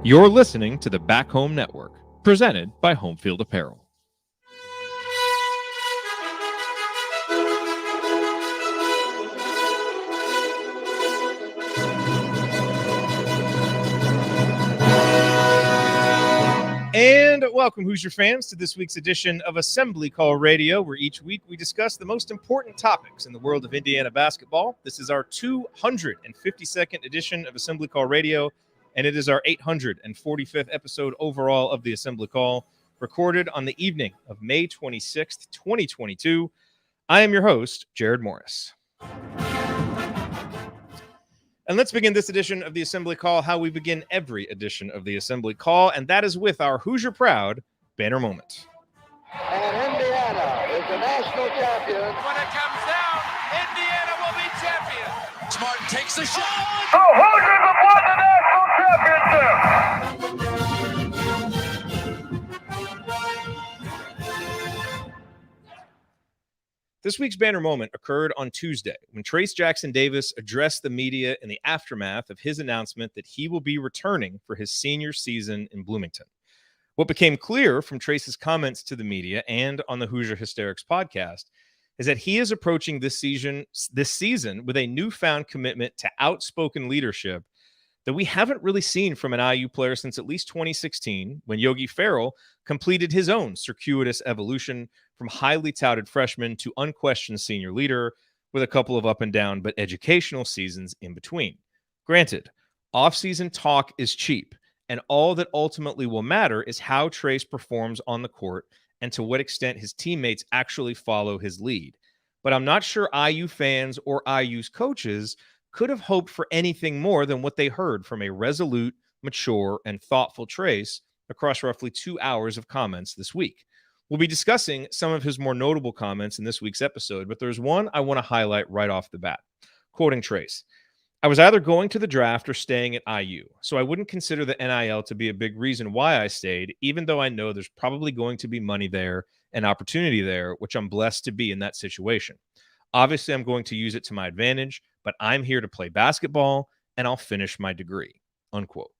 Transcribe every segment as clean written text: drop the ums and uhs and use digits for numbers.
You're listening to the Back Home Network, presented by Homefield Apparel. And welcome, Hoosier fans, to this week's edition of Assembly Call Radio, where each week we discuss the most important topics in the world of Indiana basketball. This is our 252nd edition of Assembly Call Radio, and it is our 845th episode overall of the Assembly Call, recorded on the evening of May 26th, 2022. I am your host, Jared Morris. And let's begin this edition of the Assembly Call how we begin every edition of the Assembly Call, and that is with our Hoosier Proud banner moment. And Indiana is the national champion. When it comes down, Indiana will be champion. Smart takes the shot. The Hoosiers have won the national championship. This week's banner moment occurred on Tuesday when Trayce Jackson-Davis addressed the media in the aftermath of his announcement that he will be returning for his senior season in Bloomington. What became clear from Trayce's comments to the media and on the Hoosier Hysterics podcast is that he is approaching this season with a newfound commitment to outspoken leadership that we haven't really seen from an IU player since at least 2016, when Yogi Ferrell completed his own circuitous evolution from highly touted freshman to unquestioned senior leader, with a couple of up and down but educational seasons in between. Granted, off-season talk is cheap, and all that ultimately will matter is how Trayce performs on the court and to what extent his teammates actually follow his lead. But I'm not sure IU fans or IU's coaches could have hoped for anything more than what they heard from a resolute, mature, and thoughtful Trayce across roughly 2 hours of comments this week. We'll be discussing some of his more notable comments in this week's episode, but there's one I want to highlight right off the bat. Quoting Trayce, "I was either going to the draft or staying at IU, so I wouldn't consider the NIL to be a big reason why I stayed, even though I know there's probably going to be money there and opportunity there, which I'm blessed to be in that situation. Obviously, I'm going to use it to my advantage, but I'm here to play basketball, and I'll finish my degree." Unquote.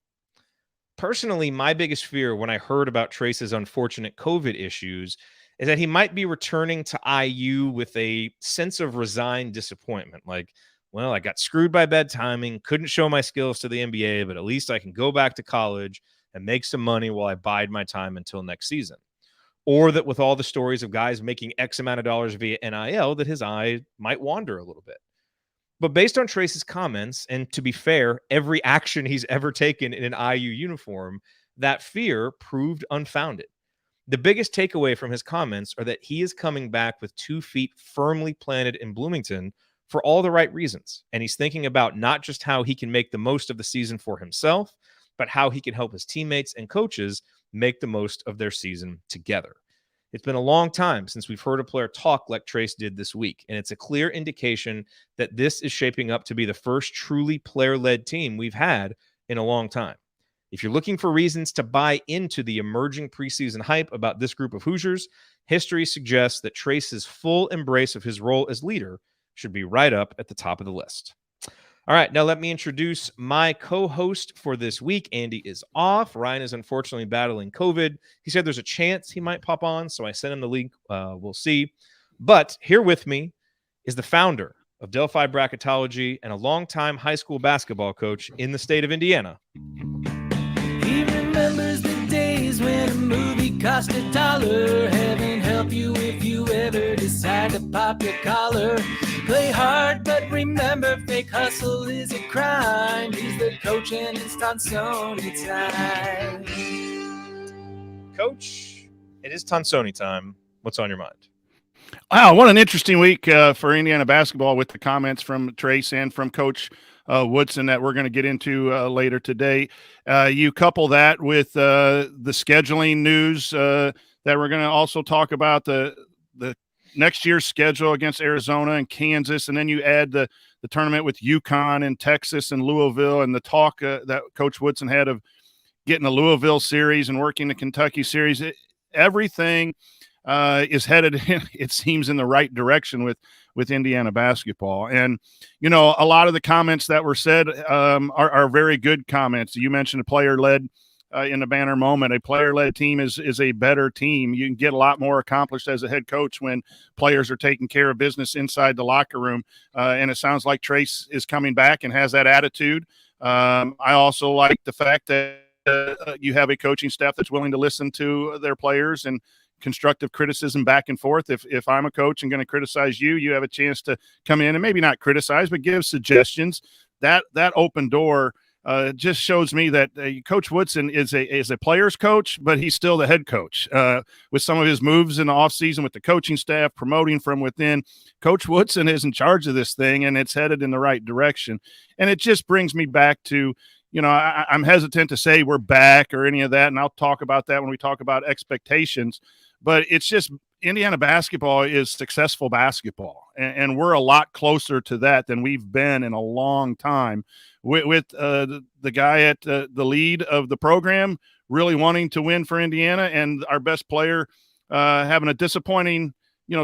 Personally, my biggest fear when I heard about Trayce's unfortunate COVID issues is that he might be returning to IU with a sense of resigned disappointment. Like, well, I got screwed by bad timing, couldn't show my skills to the NBA, but at least I can go back to college and make some money while I bide my time until next season. Or that with all the stories of guys making X amount of dollars via NIL, that his eye might wander a little bit. But based on Trayce's comments, and to be fair, every action he's ever taken in an IU uniform, that fear proved unfounded. The biggest takeaway from his comments are that he is coming back with 2 feet firmly planted in Bloomington for all the right reasons. And he's thinking about not just how he can make the most of the season for himself, but how he can help his teammates and coaches make the most of their season together. It's been a long time since we've heard a player talk like Trayce did this week, and it's a clear indication that this is shaping up to be the first truly player-led team we've had in a long time. If you're looking for reasons to buy into the emerging preseason hype about this group of Hoosiers, history suggests that Trayce's full embrace of his role as leader should be right up at the top of the list. All right, now let me introduce my co-host for this week. Andy is off. Ryan is unfortunately battling COVID. He said there's a chance he might pop on, so I sent him the link. We'll see. But here with me is the founder of Delphi Bracketology and a longtime high school basketball coach in the state of Indiana. He remembers the days when a movie cost $1. Heaven help you if you ever decide to pop your collar. Play hard, but remember, fake hustle is a crime. He's the coach and it's Sony Time. Coach, it is Sony Time. What's on your mind? Wow, what an interesting week for Indiana basketball with the comments from Trayce and from Coach Woodson that we're going to get into later today. You couple that with the scheduling news that we're going to also talk about the next year's schedule against Arizona and Kansas, and then you add the tournament with UConn and Texas and Louisville, and the talk that Coach Woodson had of getting the Louisville series and working the Kentucky series. Everything is headed, it seems, in the right direction with Indiana basketball. And, you know, a lot of the comments that were said are very good comments. You mentioned a player-led in the banner moment. A player-led team is a better team. You can get a lot more accomplished as a head coach when players are taking care of business inside the locker room. And it sounds like Trayce is coming back and has that attitude. I also like the fact that you have a coaching staff that's willing to listen to their players and constructive criticism back and forth. If I'm a coach and going to criticize you, you have a chance to come in and maybe not criticize, but give suggestions. That open door just shows me that Coach Woodson is a player's coach, but he's still the head coach. With some of his moves in the offseason with the coaching staff, promoting from within, Coach Woodson is in charge of this thing, and it's headed in the right direction. And it just brings me back to, I'm hesitant to say we're back or any of that, and I'll talk about that when we talk about expectations. But it's just Indiana basketball is successful basketball, and we're a lot closer to that than we've been in a long time. With the guy at the lead of the program really wanting to win for Indiana, and our best player having a disappointing,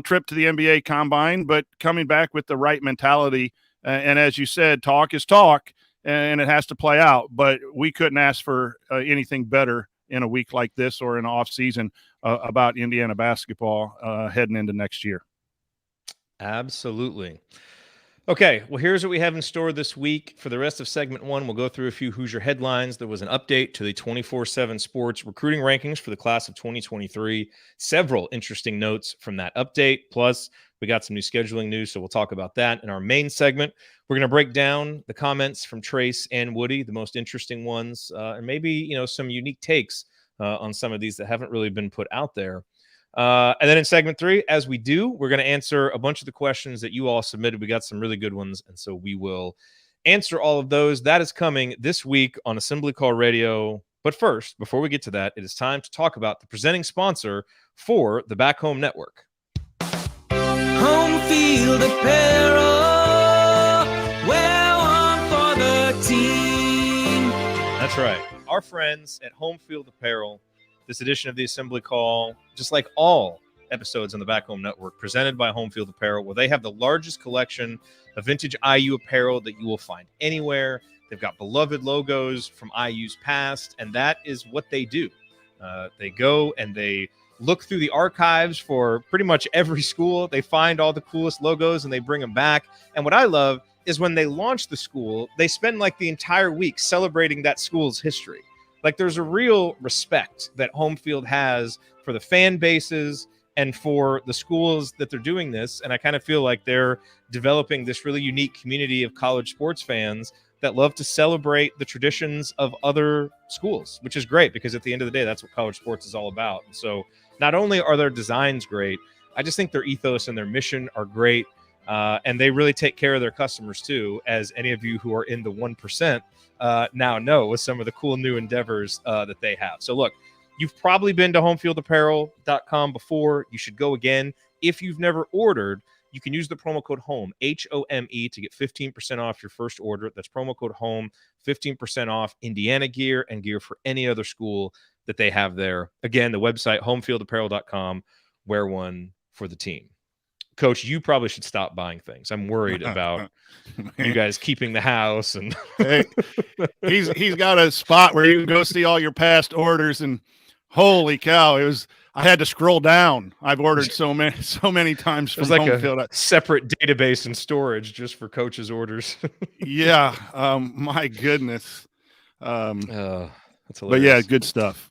trip to the NBA Combine, but coming back with the right mentality. And as you said, talk is talk, and it has to play out. But we couldn't ask for anything better in a week like this or in an off season about Indiana basketball heading into next year. Absolutely. Okay, well, here's what we have in store this week. For the rest of segment one, we'll go through a few Hoosier headlines. There was an update to the 24/7 Sports recruiting rankings for the class of 2023. Several interesting notes from that update. Plus, we got some new scheduling news, so we'll talk about that in our main segment. We're going to break down the comments from Trayce and Woody, the most interesting ones, and maybe some unique takes on some of these that haven't really been put out there. And then in segment three, as we do, we're going to answer a bunch of the questions that you all submitted. We got some really good ones, and so we will answer all of those. That is coming this week on Assembly Call Radio. But first, before we get to that, it is time to talk about the presenting sponsor for the Back Home Network. Home field apparel, wear one for the team. That's right. Our friends at Home Field Apparel. This edition of the Assembly Call, just like all episodes on the Back Home Network, presented by Home Field Apparel, where they have the largest collection of vintage IU apparel that you will find anywhere. They've got beloved logos from IU's past, and that is what they do. They go and they look through the archives for pretty much every school. They find all the coolest logos, and they bring them back. And what I love is when they launch the school, they spend like the entire week celebrating that school's history. Like, there's a real respect that Home Field has for the fan bases and for the schools that they're doing this. And I kind of feel like they're developing this really unique community of college sports fans that love to celebrate the traditions of other schools, which is great because at the end of the day, that's what college sports is all about. And so not only are their designs great, I just think their ethos and their mission are great. And they really take care of their customers too, as any of you who are in the 1% now know with some of the cool new endeavors that they have. So look, you've probably been to homefieldapparel.com before. You should go again. If you've never ordered, you can use the promo code HOME, HOME, to get 15% off your first order. That's promo code HOME, 15% off Indiana gear and gear for any other school that they have there. Again, the website, homefieldapparel.com, wear one for the team. Coach, you probably should stop buying things. I'm worried about you guys keeping the house. And hey, he's got a spot where you can go see all your past orders, and holy cow, I had to scroll down. I've ordered so many times from like Home Field. A separate database and storage just for coaches' orders. Yeah, my goodness. That's hilarious. But yeah, good stuff.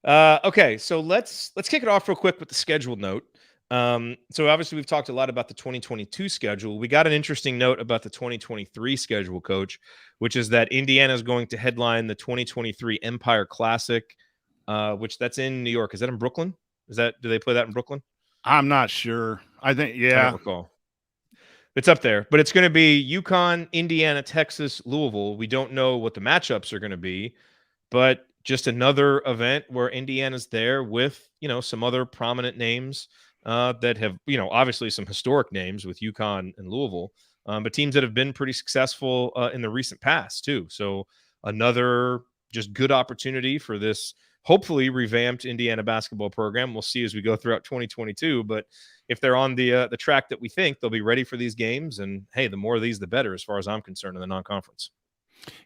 Okay, so let's kick it off real quick with the schedule note. So obviously we've talked a lot about the 2022 schedule. We got an interesting note about the 2023 schedule, Coach, which is that Indiana is going to headline the 2023 Empire Classic, which that's in New York. Is that in Brooklyn? Do they play that in Brooklyn? I'm not sure. I think, yeah. I don't recall. It's up there, but it's going to be UConn, Indiana, Texas, Louisville. We don't know what the matchups are going to be, but just another event where Indiana's there with, some other prominent names that have, obviously some historic names with UConn and Louisville, but teams that have been pretty successful in the recent past too. So another just good opportunity for this hopefully revamped Indiana basketball program. We'll see as we go throughout 2022, but if they're on the track that we think, they'll be ready for these games. And hey, the more of these, the better, as far as I'm concerned, in the non-conference.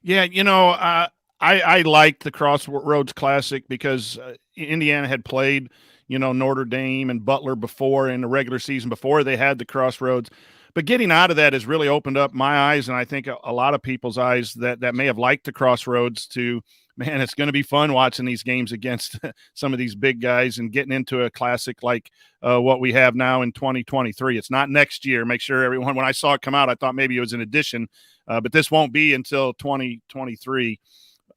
Yeah. I liked the Crossroads Classic because Indiana had played, Notre Dame and Butler before in the regular season before they had the Crossroads. But getting out of that has really opened up my eyes, and I think a lot of people's eyes that may have liked the Crossroads to, man, it's going to be fun watching these games against some of these big guys and getting into a classic like what we have now in 2023. It's not next year. Make sure everyone, when I saw it come out, I thought maybe it was an addition, but this won't be until 2023.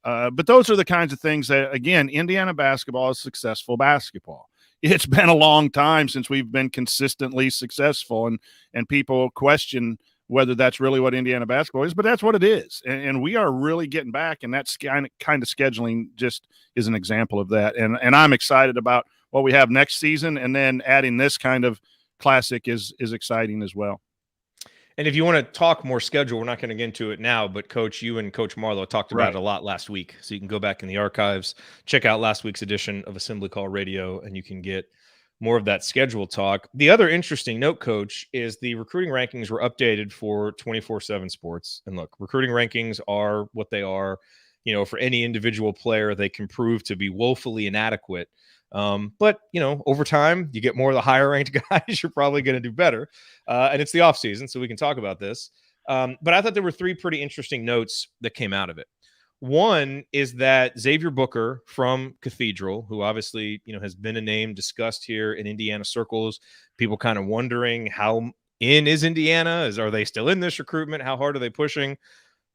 But those are the kinds of things that, again, Indiana basketball is successful basketball. It's been a long time since we've been consistently successful, and people question whether that's really what Indiana basketball is, but that's what it is. And we are really getting back, and that's kind of scheduling just is an example of that. And I'm excited about what we have next season, and then adding this kind of classic is exciting as well. And if you want to talk more schedule, we're not going to get into it now, but Coach, you and Coach Marlowe talked about it a lot last week. So you can go back in the archives, check out last week's edition of Assembly Call Radio, and you can get more of that schedule talk. The other interesting note, Coach, is the recruiting rankings were updated for 24/7 Sports. And look, recruiting rankings are what they are. For any individual player, they can prove to be woefully inadequate. But, over time, you get more of the higher ranked guys, you're probably going to do better. And it's the off season, so we can talk about this. But I thought there were three pretty interesting notes that came out of it. One is that Xavier Booker from Cathedral, who obviously, has been a name discussed here in Indiana circles, people kind of wondering how in is Indiana? Are they still in this recruitment? How hard are they pushing?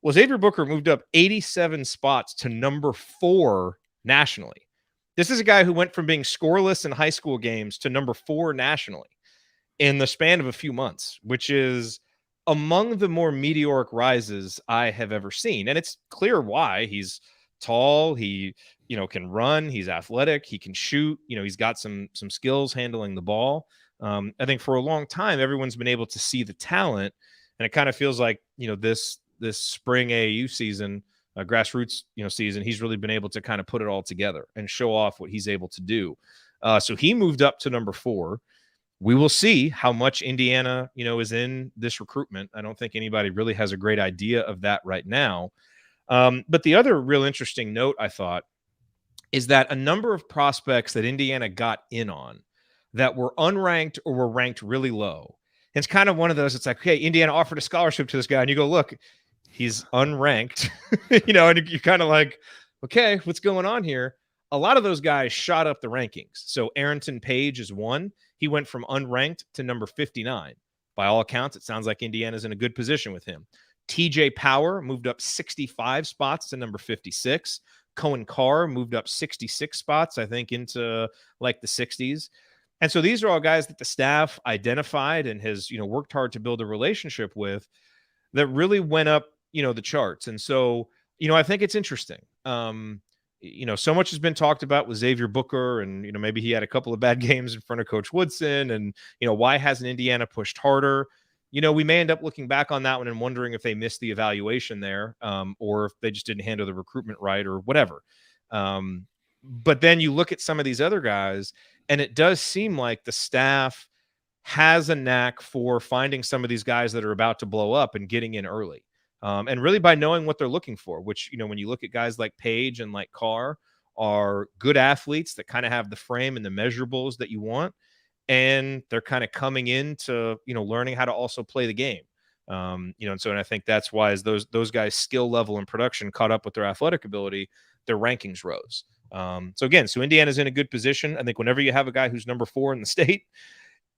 Well, Xavier Booker moved up 87 spots to number 4 nationally. This is a guy who went from being scoreless in high school games to number 4 nationally in the span of a few months, which is among the more meteoric rises I have ever seen. And it's clear why. He's tall, he, can run, he's athletic, he can shoot, he's got some skills handling the ball. I think for a long time, everyone's been able to see the talent, and it kind of feels like, this spring AAU season, grassroots, season, he's really been able to kind of put it all together and show off what he's able to do. So he moved up to number 4. We will see how much Indiana, is in this recruitment. I don't think anybody really has a great idea of that right now. But the other real interesting note, I thought, is that a number of prospects that Indiana got in on that were unranked or were ranked really low. And it's kind of one of those, it's like, okay, Indiana offered a scholarship to this guy, and you go, look, he's unranked, and you're kind of like, okay, what's going on here? A lot of those guys shot up the rankings. So Arrington Page is one. He went from unranked to number 59. By all accounts, it sounds like Indiana's in a good position with him. TJ Power moved up 65 spots to number 56. Cohen Carr moved up 66 spots, I think, into like the 60s. And so these are all guys that the staff identified and has, worked hard to build a relationship with that really went up, the charts. And so, I think it's interesting. So much has been talked about with Xavier Booker, and, maybe he had a couple of bad games in front of Coach Woodson, and, why hasn't Indiana pushed harder? We may end up looking back on that one and wondering if they missed the evaluation there, or if they just didn't handle the recruitment right or whatever. But then you look at some of these other guys, and it does seem like the staff has a knack for finding some of these guys that are about to blow up and getting in early. And really by knowing what they're looking for, which, when you look at guys like Page and like Carr, are good athletes that kind of have the frame and the measurables that you want. And they're kind of coming into, learning how to also play the game. And I think that's why as those guys' skill level and production caught up with their athletic ability, their rankings rose. So Indiana's in a good position. I think whenever you have a guy who's number 4 in the state,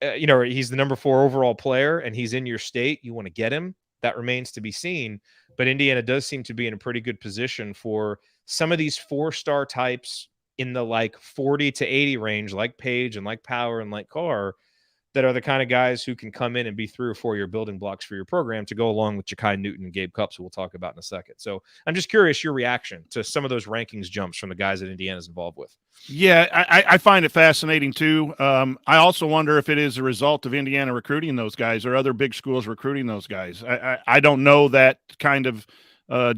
he's the number 4 overall player and he's in your state, you want to get him. That remains to be seen. But Indiana does seem to be in a pretty good position for some of these 4-star types in the like 40 to 80 range, like Page and like Power and like Carr, that are the kind of guys who can come in and be 3 or 4 year building blocks for your program to go along with Ja'Kai Newton and Gabe Cupps, who we'll talk about in a second. So I'm just curious your reaction to some of those rankings jumps from the guys that Indiana's involved with. Yeah, I find it fascinating too. I also wonder if it is a result of Indiana recruiting those guys or other big schools recruiting those guys. I don't know that kind of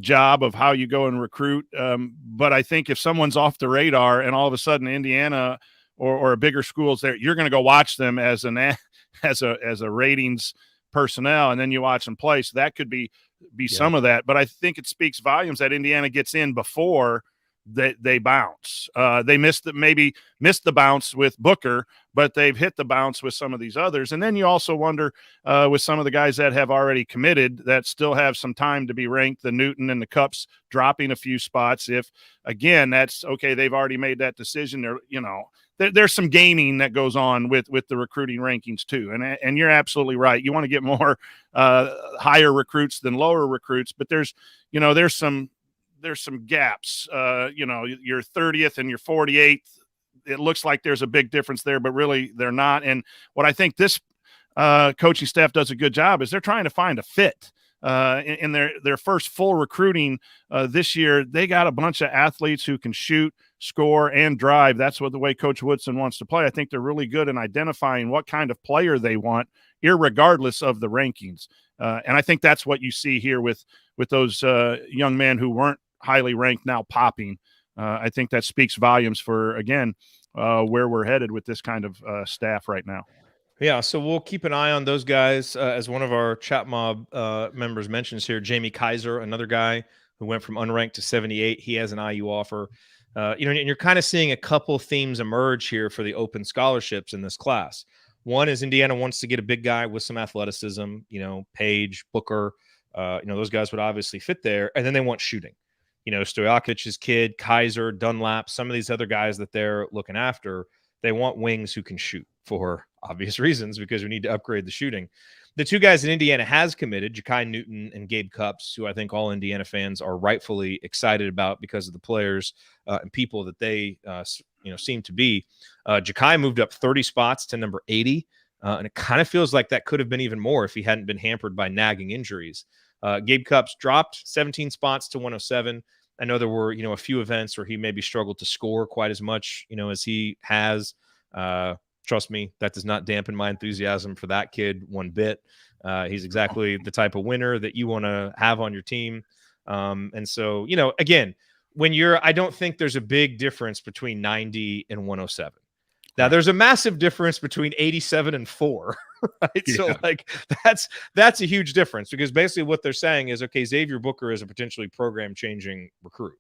job of how you go and recruit, but I think if someone's off the radar and all of a sudden Indiana or a bigger school's there, you're going to go watch them as a ratings personnel, and then you watch them play. So that could be be some of that. But I think it speaks volumes that Indiana gets in before they bounce. They maybe missed the bounce with Booker, but they've hit the bounce with some of these others. And then you also wonder with some of the guys that have already committed that still have some time to be ranked, the Newton and the Cupps dropping a few spots. If, again, that's okay, they've already made that decision. There's some gaming that goes on with the recruiting rankings too. And you're absolutely right. You want to get more higher recruits than lower recruits, but there's some gaps. Your 30th and your 48th, it looks like there's a big difference there, but really they're not. And what I think this coaching staff does a good job is they're trying to find a fit. In their first full recruiting this year, they got a bunch of athletes who can shoot, score, and drive. That's what the way Coach Woodson wants to play. I think they're really good in identifying what kind of player they want, irregardless of the rankings. And I think that's what you see here with those young men who weren't highly ranked now popping. I think that speaks volumes for, again, where we're headed with this kind of staff right now. Yeah, so we'll keep an eye on those guys. As one of our chat mob members mentions here, Jamie Kaiser, another guy who went from unranked to 78. He has an IU offer. And you're kind of seeing a couple themes emerge here for the open scholarships in this class. One is Indiana wants to get a big guy with some athleticism, Page, Booker, those guys would obviously fit there. And then they want shooting. Stojakovic's kid, Kaiser, Dunlap, some of these other guys that they're looking after, they want wings who can shoot for obvious reasons because we need to upgrade the shooting. The two guys that Indiana has committed, Ja'Kai Newton and Gabe Cupps, who I think all Indiana fans are rightfully excited about because of the players and people that they seem to be. Ja'Kai moved up 30 spots to number 80, and it kind of feels like that could have been even more if he hadn't been hampered by nagging injuries. Gabe Cupps dropped 17 spots to 107. I know there were, a few events where he maybe struggled to score quite as much, as he has. Trust me, that does not dampen my enthusiasm for that kid one bit. He's exactly the type of winner that you want to have on your team. And so, again, I don't think there's a big difference between 90 and 107. Now, there's a massive difference between 87 and 4, right? Yeah. So, that's a huge difference because basically what they're saying is, okay, Xavier Booker is a potentially program-changing recruit.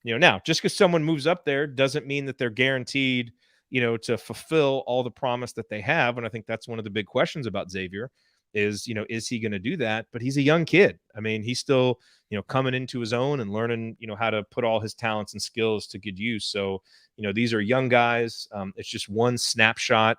Now, just because someone moves up there doesn't mean that they're guaranteed, to fulfill all the promise that they have. And I think that's one of the big questions about Xavier is he going to do that? But he's a young kid. I mean, he's still, coming into his own and learning, how to put all his talents and skills to good use. So, these are young guys. It's just one snapshot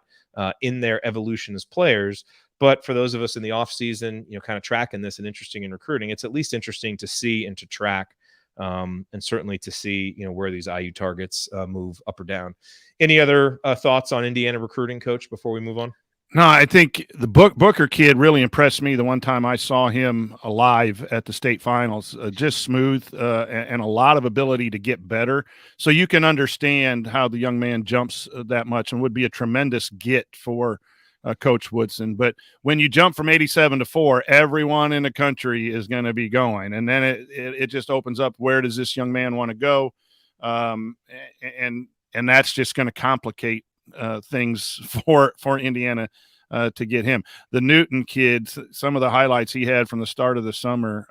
in their evolution as players. But for those of us in the offseason, kind of tracking this and interesting in recruiting, it's at least interesting to see and to track. And certainly to see, where these IU targets move up or down. Any other thoughts on Indiana recruiting, Coach, before we move on? No, I think the Booker kid really impressed me the one time I saw him live at the state finals. Just smooth and a lot of ability to get better. So you can understand how the young man jumps that much and would be a tremendous get for Coach Woodson. But when you jump from 87 to 4, everyone in the country is going to be going. And then it just opens up, where does this young man want to go? And that's just going to complicate things for Indiana to get him. The Newton kid, some of the highlights he had from the start of the summer,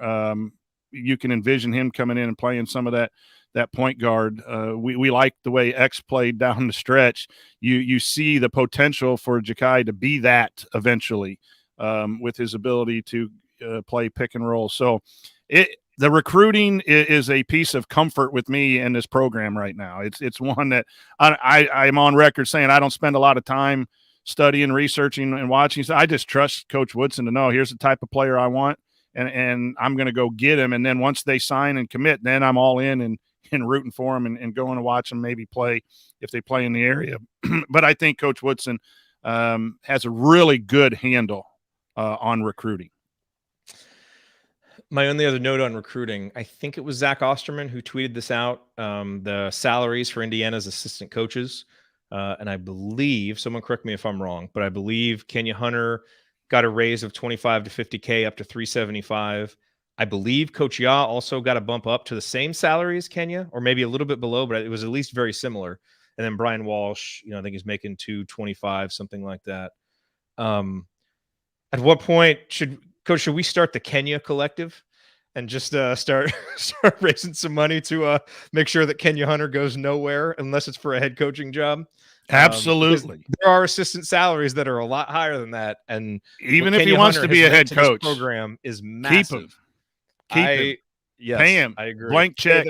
you can envision him coming in and playing some of that point guard. We like the way X played down the stretch. You see the potential for Ja'Kai to be that eventually with his ability to play pick and roll. So the recruiting is a piece of comfort with me in this program right now. It's one that I'm on record saying I don't spend a lot of time studying, researching, and watching. So I just trust Coach Woodson to know here's the type of player I want, and I'm going to go get him. And then once they sign and commit, then I'm all in and rooting for them and going to watch them maybe play if they play in the area. But I think Coach Woodson has a really good handle on recruiting. My only other note on recruiting, I think it was Zach Osterman who tweeted this out, the salaries for Indiana's assistant coaches. And I believe, someone correct me if I'm wrong, but I believe Kenya Hunter got a raise of 25 to 50K up to 375. I believe Coach Ya also got a bump up to the same salary as Kenya, or maybe a little bit below, but it was at least very similar. And then Brian Walsh, I think he's making 225, something like that. At what point should we start the Kenya collective? and just start raising some money to make sure that Kenya Hunter goes nowhere unless it's for a head coaching job. Absolutely. There are assistant salaries that are a lot higher than that, and even if he wants to be a head coach, program is massive. Keep him. Yes, pay him. I agree. Blank check.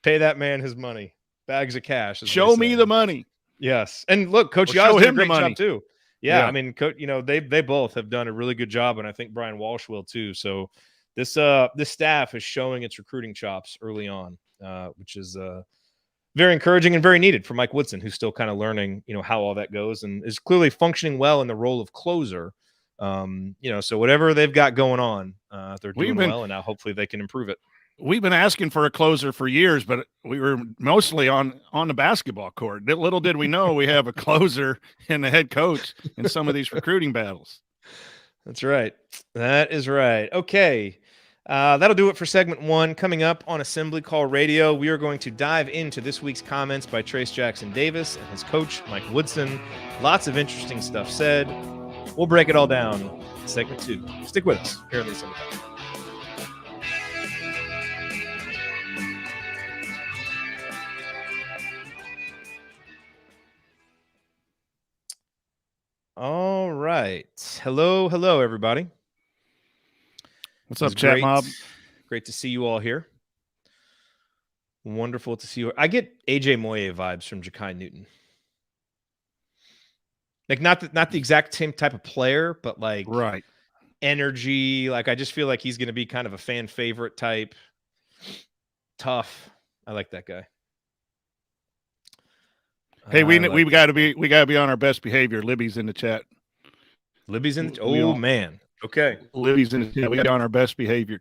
Pay that man his money. Bags of cash. Show me the money. Yes, and look, Coach Well, Yaz did a great job too. Yeah, I mean, they both have done a really good job, and I think Brian Walsh will too. So this staff is showing its recruiting chops early on, which is very encouraging and very needed for Mike Woodson, who's still kind of learning, how all that goes, and is clearly functioning well in the role of closer. So whatever they've got going on, they're doing well, and now hopefully they can improve it. We've been asking for a closer for years, but we were mostly on the basketball court. Little did we know we have a closer and the head coach in some of these recruiting battles. That's right. That is right. Okay. That'll do it for segment 1. Coming up on Assembly Call Radio, we are going to dive into this week's comments by Trayce Jackson Davis and his coach, Mike Woodson. Lots of interesting stuff said. We'll break it all down in segment 2. Stick with us here on the Assembly Call. All right. Hello, everybody. What's up, chat mob? Great to see you all here. Wonderful to see you. I get AJ Moye vibes from Ja'Kai Newton. Like not the exact same type of player, but like right energy. Like I just feel like he's going to be kind of a fan favorite type. Tough. I like that guy. Hey, we got to be on our best behavior. Libby's in the chat. Libby's in the man. Okay. Libby's in the chat. We got to be on our best behavior.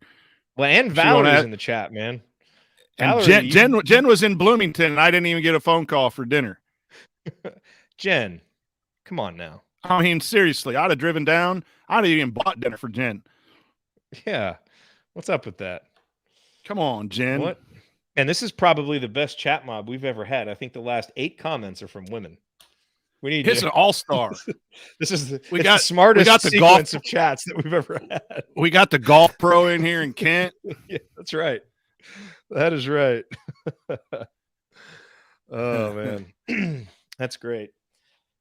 Well, and Valerie's in the chat, man. And Jen was in Bloomington, and I didn't even get a phone call for dinner. Jen, come on now. I mean, seriously, I'd have driven down. I'd have even bought dinner for Jen. Yeah. What's up with that? Come on, Jen. What? And this is probably the best chat mob we've ever had. I think the last 8 comments are from women. It's an all-star. the smartest sequence of chats that we've ever had. We got the golf pro in here in Kent. Yeah, that's right. That is right. Oh, man. That's great.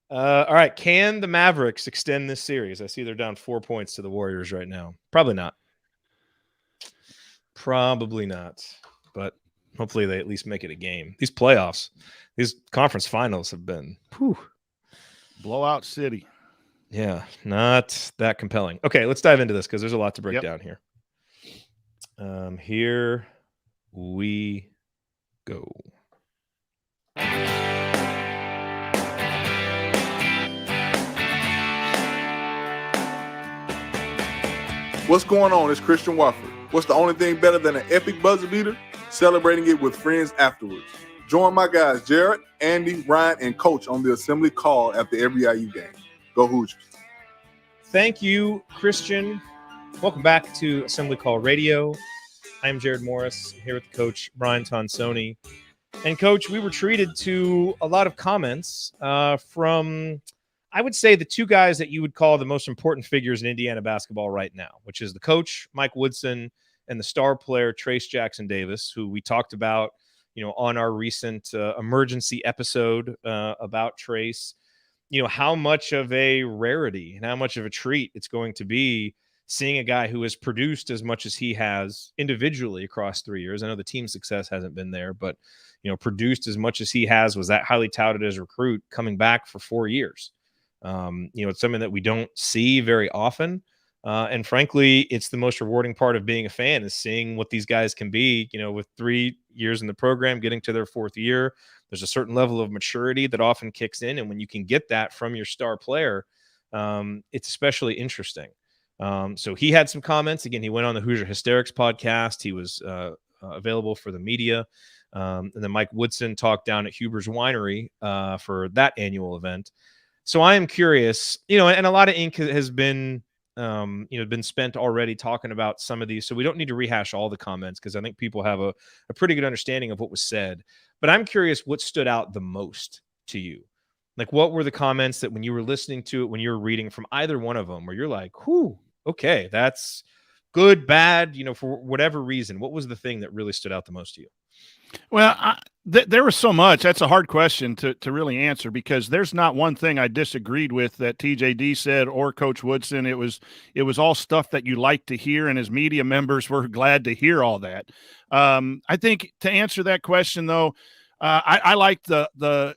All right. Can the Mavericks extend this series? I see they're down 4 points to the Warriors right now. Probably not. But hopefully they at least make it a game. These playoffs, these conference finals have been blowout city. Yeah, not that compelling. Okay, let's dive into this because there's a lot to break down here. Here we go. What's going on? It's Christian Wofford. What's the only thing better than an epic buzzer beater? Celebrating it with friends afterwards. Join my guys, Jared, Andy, Ryan, and Coach on the Assembly Call after every IU game. Go Hoosiers. Thank you, Christian. Welcome back to Assembly Call Radio. I'm Jared Morris, here with Coach Brian Tonsoni. And Coach, we were treated to a lot of comments from, I would say, the 2 guys that you would call the most important figures in Indiana basketball right now, which is the coach, Mike Woodson, and the star player, Trayce Jackson Davis, who we talked about, on our recent emergency episode about Trayce, how much of a rarity and how much of a treat it's going to be seeing a guy who has produced as much as he has individually across 3 years. I know the team success hasn't been there, but, produced as much as he has, was that highly touted as a recruit coming back for 4 years. It's something that we don't see very often. And frankly, it's the most rewarding part of being a fan is seeing what these guys can be, with 3 years in the program, getting to their 4th year. There's a certain level of maturity that often kicks in. And when you can get that from your star player, it's especially interesting. So he had some comments. Again, he went on the Hoosier Hysterics podcast. He was available for the media. And then Mike Woodson talked down at Huber's Winery for that annual event. So I am curious, and a lot of ink has been been spent already talking about some of these. So we don't need to rehash all the comments because I think people have a pretty good understanding of what was said. But I'm curious what stood out the most to you. Like, what were the comments that when you were listening to it, when you were reading from either one of them, where you're like, whew, okay, that's good, bad, for whatever reason, what was the thing that really stood out the most to you? Well, there was so much. That's a hard question to really answer, because there's not one thing I disagreed with that TJD said or Coach Woodson. It was all stuff that you like to hear, and as media members, we're glad to hear all that. I think to answer that question, though, I liked the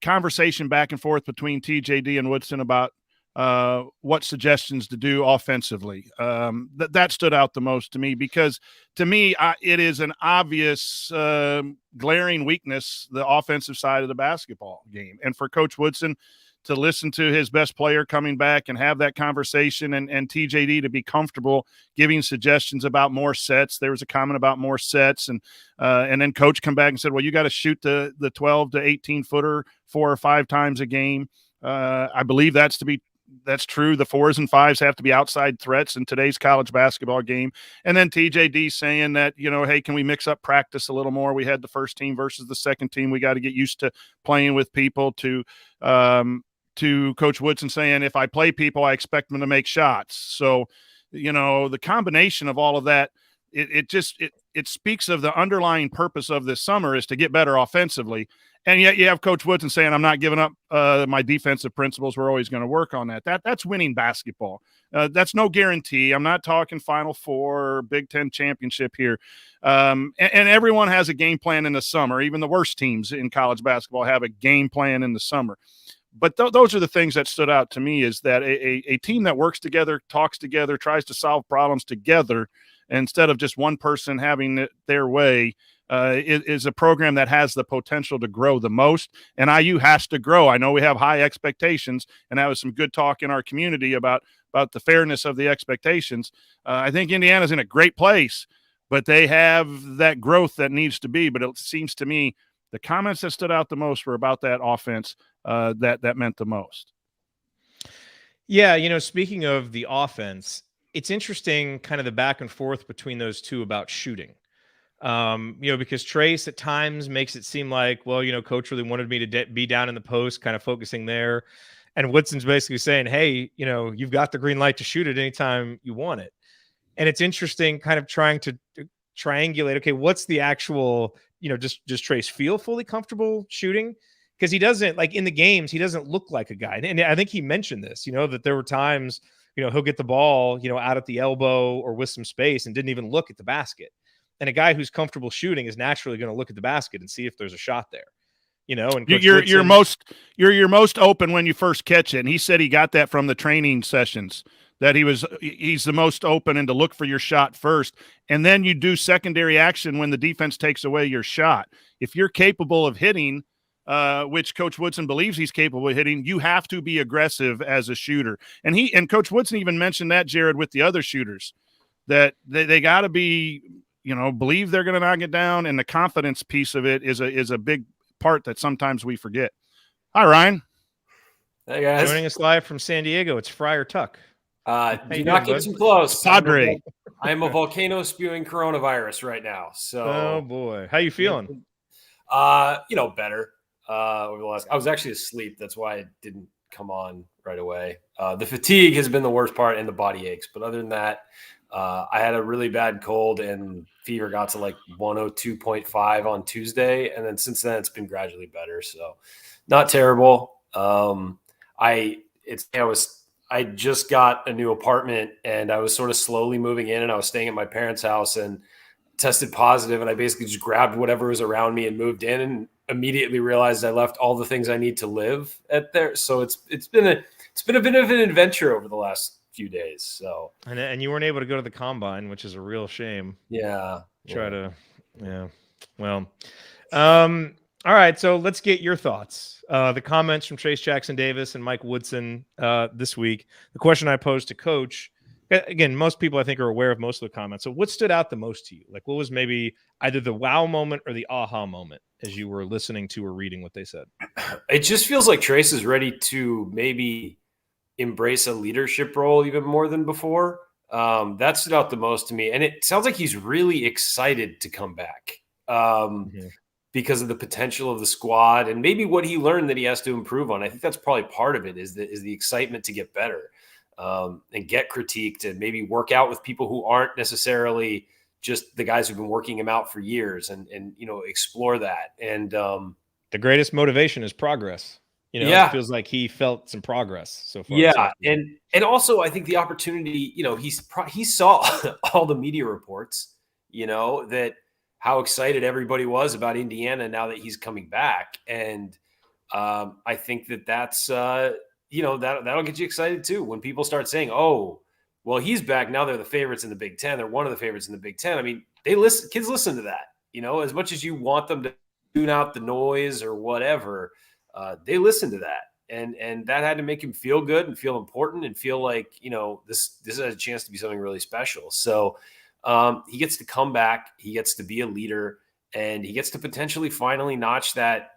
conversation back and forth between TJD and Woodson about what suggestions to do offensively. That stood out the most to me, because to me, it is an obvious glaring weakness, the offensive side of the basketball game. And for Coach Woodson to listen to his best player coming back and have that conversation, and TJD to be comfortable giving suggestions about more sets. There was a comment about more sets, and then Coach come back and said, well, you got to shoot the 12 to 18 footer 4 or 5 times a game. I believe that's true. The 4s and 5s have to be outside threats in today's college basketball game. And then TJD saying that, hey, can we mix up practice a little more? We had the first team versus the second team. We got to get used to playing with people. To Coach Woodson saying, if I play people, I expect them to make shots. So, the combination of all of that, it speaks of the underlying purpose of this summer is to get better offensively. And yet you have Coach Woodson saying, I'm not giving up my defensive principles. We're always going to work on that. That's winning basketball. That's no guarantee. I'm not talking Final Four or Big Ten championship here. And everyone has a game plan in the summer. Even the worst teams in college basketball have a game plan in the summer. But those are the things that stood out to me, is that a team that works together, talks together, tries to solve problems together, instead of just one person having it their way, is a program that has the potential to grow the most. And IU has to grow. I know we have high expectations, and that was some good talk in our community about the fairness of the expectations. I think Indiana's in a great place, but they have that growth that needs to be. But it seems to me the comments that stood out the most were about that offense. That meant the most. Yeah, speaking of the offense, it's interesting kind of the back and forth between those two about shooting. Because Trayce at times makes it seem like, well, Coach really wanted me to be down in the post, kind of focusing there. And Woodson's basically saying, hey, you've got the green light to shoot it anytime you want it. And it's interesting kind of trying to triangulate, okay, what's the actual, does Trayce feel fully comfortable shooting? Because he doesn't, like in the games, he doesn't look like a guy. And I think he mentioned this, that there were times, he'll get the ball, out at the elbow or with some space and didn't even look at the basket. And a guy who's comfortable shooting is naturally going to look at the basket and see if there's a shot there. And you're most open when you first catch it. And he said he got that from the training sessions, that he's the most open and to look for your shot first. And then you do secondary action when the defense takes away your shot. If you're capable of hitting, which Coach Woodson believes he's capable of hitting, you have to be aggressive as a shooter. And Coach Woodson even mentioned that, Jared, with the other shooters, that they got to be, believe they're going to knock it down. And the confidence piece of it is a big part that sometimes we forget. Hi, Ryan. Hey, guys. Joining us live from San Diego, it's Friar Tuck. Do not get too close. Padre. I am a volcano spewing coronavirus right now. So, oh boy, how you feeling? Better. Over the last, I was actually asleep. That's why I didn't come on right away. The fatigue has been the worst part, and the body aches. But other than that, I had a really bad cold, and fever got to like 102.5 on Tuesday, and then since then it's been gradually better. So, not terrible. I just got a new apartment, and I was sort of slowly moving in, and I was staying at my parents' house and tested positive, and I basically just grabbed whatever was around me and moved in, and immediately realized I left all the things I need to live at there. So it's been a bit of an adventure over the last few days. So and you weren't able to go to the combine, which is a real shame. Yeah. Well, all right. So let's get your thoughts. The comments from Trayce Jackson-Davis and Mike Woodson this week. The question I posed to Coach. Again, most people I think are aware of most of the comments. So what stood out the most to you? Like what was maybe either the wow moment or the aha moment as you were listening to or reading what they said? It just feels like Trayce is ready to maybe embrace a leadership role even more than before. That stood out the most to me. And it sounds like he's really excited to come back because of the potential of the squad and maybe what he learned that he has to improve on. I think that's probably part of it is the excitement to get better. and get critiqued and maybe work out with people who aren't necessarily just the guys who've been working him out for years and explore that. And the greatest motivation is progress. It feels like he felt some progress so far. Yeah. And also I think the opportunity, he saw all the media reports, that how excited everybody was about Indiana now that he's coming back. And I think that's, that'll get you excited too. When people start saying, oh, well, he's back. Now they're the favorites in the Big Ten. They're one of the favorites in the Big Ten. I mean, kids listen to that, as much as you want them to tune out the noise or whatever, they listen to that. And that had to make him feel good and feel important and feel like, this has a chance to be something really special. So he gets to come back, he gets to be a leader, and he gets to potentially finally notch that,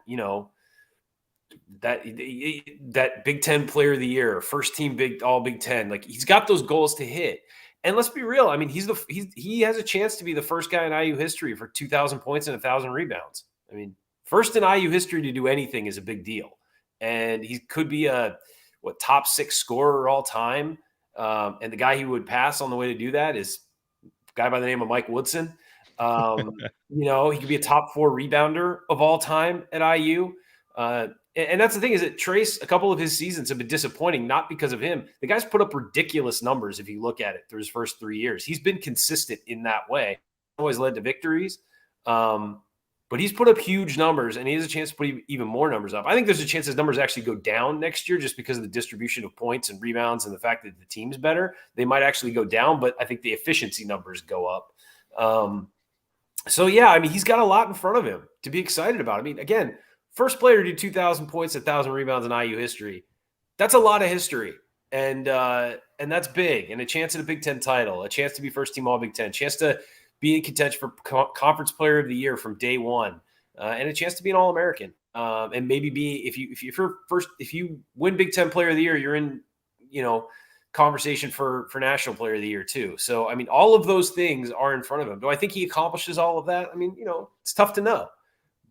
that Big Ten player of the year, first team all Big Ten. Like, he's got those goals to hit. And let's be real. I mean, he has a chance to be the first guy in IU history for 2,000 points and 1,000 rebounds. I mean, first in IU history to do anything is a big deal. And he could be a top 6 scorer all time. And the guy he would pass on the way to do that is a guy by the name of Mike Woodson. He could be a top 4 rebounder of all time at IU. And that's the thing, is that Trayce, a couple of his seasons have been disappointing, not because of him. The guy's put up ridiculous numbers if you look at it through his first 3 years. He's been consistent in that way. Always led to victories. But he's put up huge numbers, and he has a chance to put even more numbers up. I think there's a chance his numbers actually go down next year just because of the distribution of points and rebounds and the fact that the team's better. They might actually go down, but I think the efficiency numbers go up. He's got a lot in front of him to be excited about. I mean, again, first player to do 2,000 points, 1,000 rebounds in IU history. That's a lot of history. And that's big. And a chance at a Big Ten title, a chance to be first team all Big Ten, chance to be in contention for conference player of the year from day one, and a chance to be an All-American. And maybe if you win Big Ten player of the year, you're in, conversation for national player of the year too. So, I mean, all of those things are in front of him. Do I think he accomplishes all of that? I mean, it's tough to know.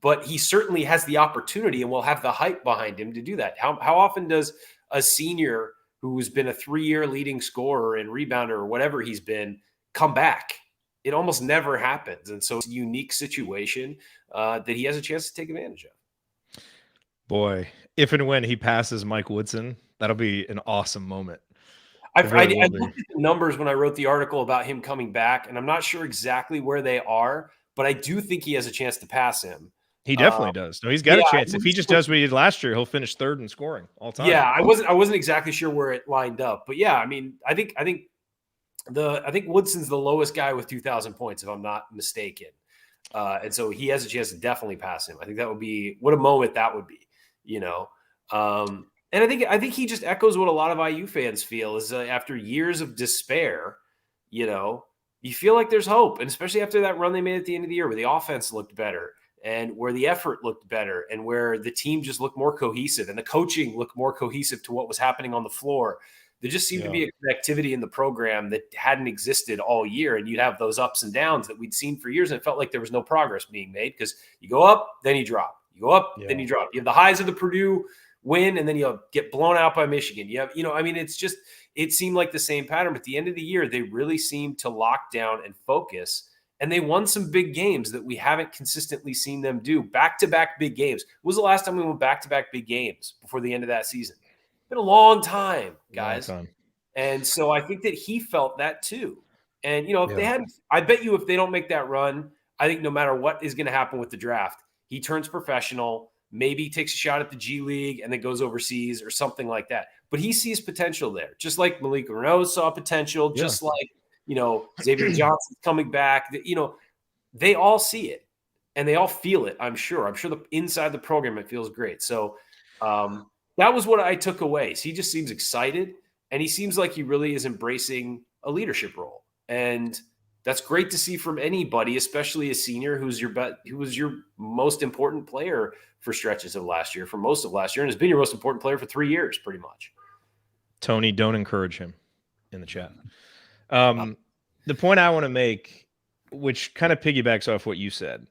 But he certainly has the opportunity and will have the hype behind him to do that. How often does a senior who's been a 3-year leading scorer and rebounder or whatever he's been come back? It almost never happens. And so it's a unique situation that he has a chance to take advantage of. Boy, if and when he passes Mike Woodson, that'll be an awesome moment. I looked at the numbers when I wrote the article about him coming back, and I'm not sure exactly where they are, but I do think he has a chance to pass him. He definitely does. No, he's got a chance. If he just does what he did last year, he'll finish 3rd in scoring all time. Yeah, I wasn't exactly sure where it lined up, but yeah, I mean, I think Woodson's the lowest guy with 2,000 points, if I'm not mistaken. And so he has a chance to definitely pass him. I think that would be, what a moment that would be, and I think he just echoes what a lot of IU fans feel is after years of despair, you feel like there's hope. And especially after that run they made at the end of the year where the offense looked better and where the effort looked better and where the team just looked more cohesive and the coaching looked more cohesive to what was happening on the floor. There just seemed to be a connectivity in the program that hadn't existed all year. And you'd have those ups and downs that we'd seen for years. And it felt like there was no progress being made because you go up, then you drop. You go up, then you drop. You have the highs of the Purdue win, and then you'll get blown out by Michigan. You have, it seemed like the same pattern. But at the end of the year, they really seemed to lock down and focus. And they won some big games that we haven't consistently seen them do. Back-to-back big games. When was the last time we went back-to-back big games before the end of that season? It's been a long time, guys. And so I think that he felt that too. And, if they hadn't, I bet you if they don't make that run, I think no matter what is going to happen with the draft, he turns professional, maybe takes a shot at the G League and then goes overseas or something like that. But he sees potential there, just like Malik Renault saw potential, just like, Xavier Johnson's coming back. They all see it and they all feel it, I'm sure. Inside the program, it feels great. So that was what I took away. So he just seems excited and he seems like he really is embracing a leadership role. And that's great to see from anybody, especially a senior who was your most important player for stretches of last year, for most of last year, and has been your most important player for 3 years, pretty much. Tony, don't encourage him in the chat. The point I want to make, which kind of piggybacks off what you said,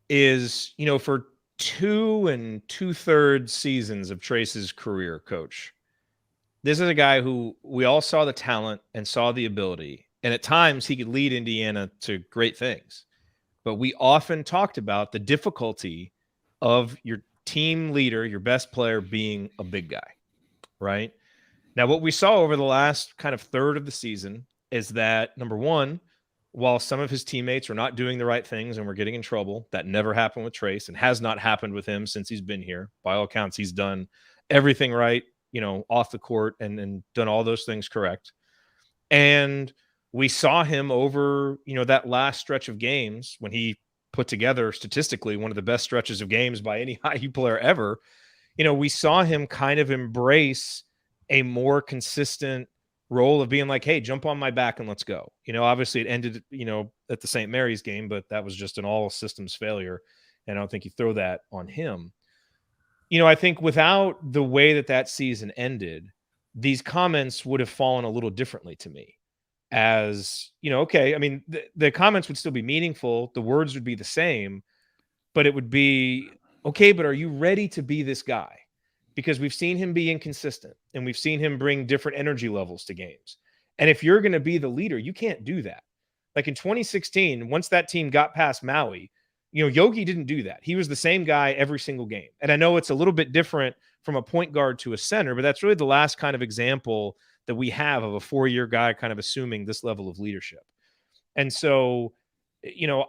is, for 2 2/3 seasons of Trayce's career, Coach, this is a guy who we all saw the talent and saw the ability, and at times he could lead Indiana to great things. But we often talked about the difficulty of your team leader, your best player, being a big guy, right? Now, what we saw over the last kind of third of the season is that, number one, while some of his teammates are not doing the right things and we're getting in trouble, that never happened with Trayce and has not happened with him since he's been here. By all accounts, he's done everything right, off the court and done all those things correct. And we saw him over, that last stretch of games when he put together statistically one of the best stretches of games by any IU player ever. We saw him kind of embrace a more consistent role of being like, hey, jump on my back and let's go. Obviously it ended, at the St. Mary's game, but that was just an all systems failure. And I don't think you throw that on him. I think without the way that season ended, these comments would have fallen a little differently to me. As, okay, I mean, the comments would still be meaningful. The words would be the same, but it would be, okay, but are you ready to be this guy? Because we've seen him be inconsistent and we've seen him bring different energy levels to games. And if you're going to be the leader, you can't do that. Like in 2016, once that team got past Maui, Yogi didn't do that. He was the same guy every single game. And I know it's a little bit different from a point guard to a center, but that's really the last kind of example that we have of a 4-year guy kind of assuming this level of leadership. And so,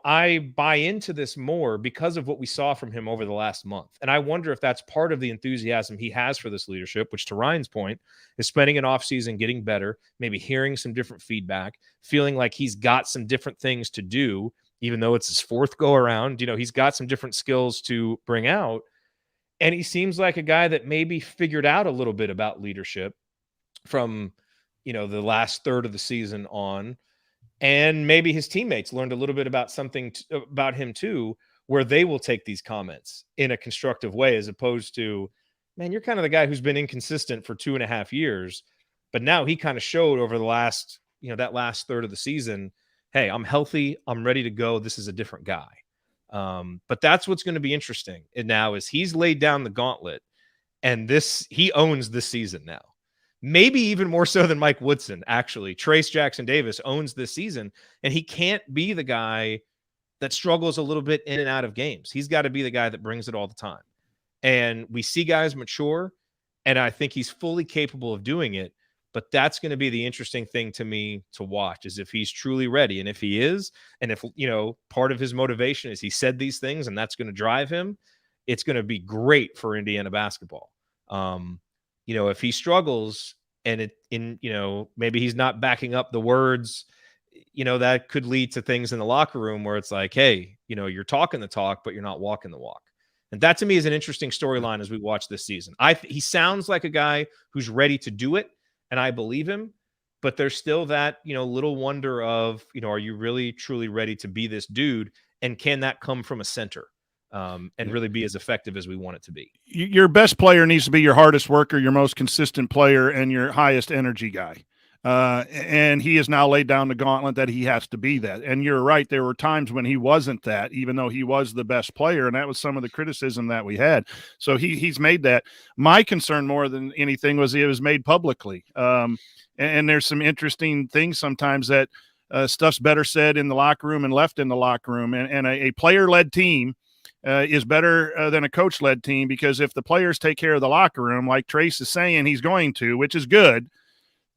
I buy into this more because of what we saw from him over the last month. And I wonder if that's part of the enthusiasm he has for this leadership, which to Ryan's point is spending an offseason getting better, maybe hearing some different feedback, feeling like he's got some different things to do, even though it's his 4th go around. He's got some different skills to bring out. And he seems like a guy that maybe figured out a little bit about leadership from, the last third of the season on. And maybe his teammates learned a little bit about something about him too, where they will take these comments in a constructive way, as opposed to, man, you're kind of the guy who's been inconsistent for 2.5 years. But now he kind of showed over the last, that last third of the season, hey, I'm healthy. I'm ready to go. This is a different guy. But that's what's going to be interesting. And now is he's laid down the gauntlet, and he owns this season now. Maybe even more so than Mike Woodson, actually. Trayce Jackson-Davis owns this season, and he can't be the guy that struggles a little bit in and out of games. He's got to be the guy that brings it all the time. And we see guys mature, and I think he's fully capable of doing it. But that's going to be the interesting thing to me to watch, is if he's truly ready. And if he is, and if, part of his motivation is he said these things and that's going to drive him, it's going to be great for Indiana basketball. If he struggles and maybe he's not backing up the words, that could lead to things in the locker room where it's like, hey, you're talking the talk, but you're not walking the walk. And that to me is an interesting storyline as we watch this season. He sounds like a guy who's ready to do it, and I believe him, but there's still that, little wonder of, are you really truly ready to be this dude? And can that come from a center? And really be as effective as we want it to be. Your best player needs to be your hardest worker, your most consistent player, and your highest energy guy. And he has now laid down the gauntlet that he has to be that. And you're right. There were times when he wasn't that, even though he was the best player. And that was some of the criticism that we had. So he's made that. My concern more than anything was it was made publicly. And there's some interesting things sometimes that stuff's better said in the locker room and left in the locker room. And a player-led team is better than a coach-led team, because if the players take care of the locker room, like Trayce is saying he's going to, which is good,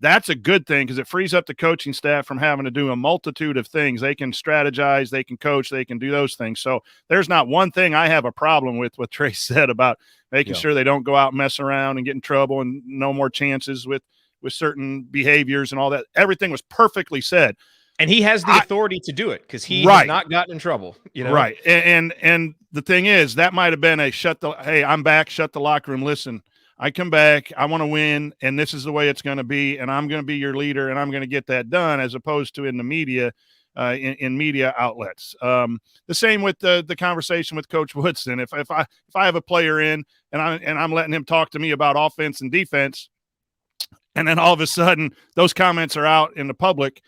that's a good thing, because it frees up the coaching staff from having to do a multitude of things. They can strategize, they can coach, they can do those things. So there's not one thing I have a problem with what Trayce said about making sure they don't go out and mess around and get in trouble and no more chances with certain behaviors and all that. Everything was perfectly said. And he has the authority to do it, because he has not gotten in trouble. Right. And the thing is, that might have been hey, I'm back, shut the locker room. Listen, I come back, I want to win, and this is the way it's going to be, and I'm going to be your leader, and I'm going to get that done, as opposed to in the media, in media outlets. The same with the conversation with Coach Woodson. If I have a player in and I'm letting him talk to me about offense and defense, and then all of a sudden those comments are out in the public,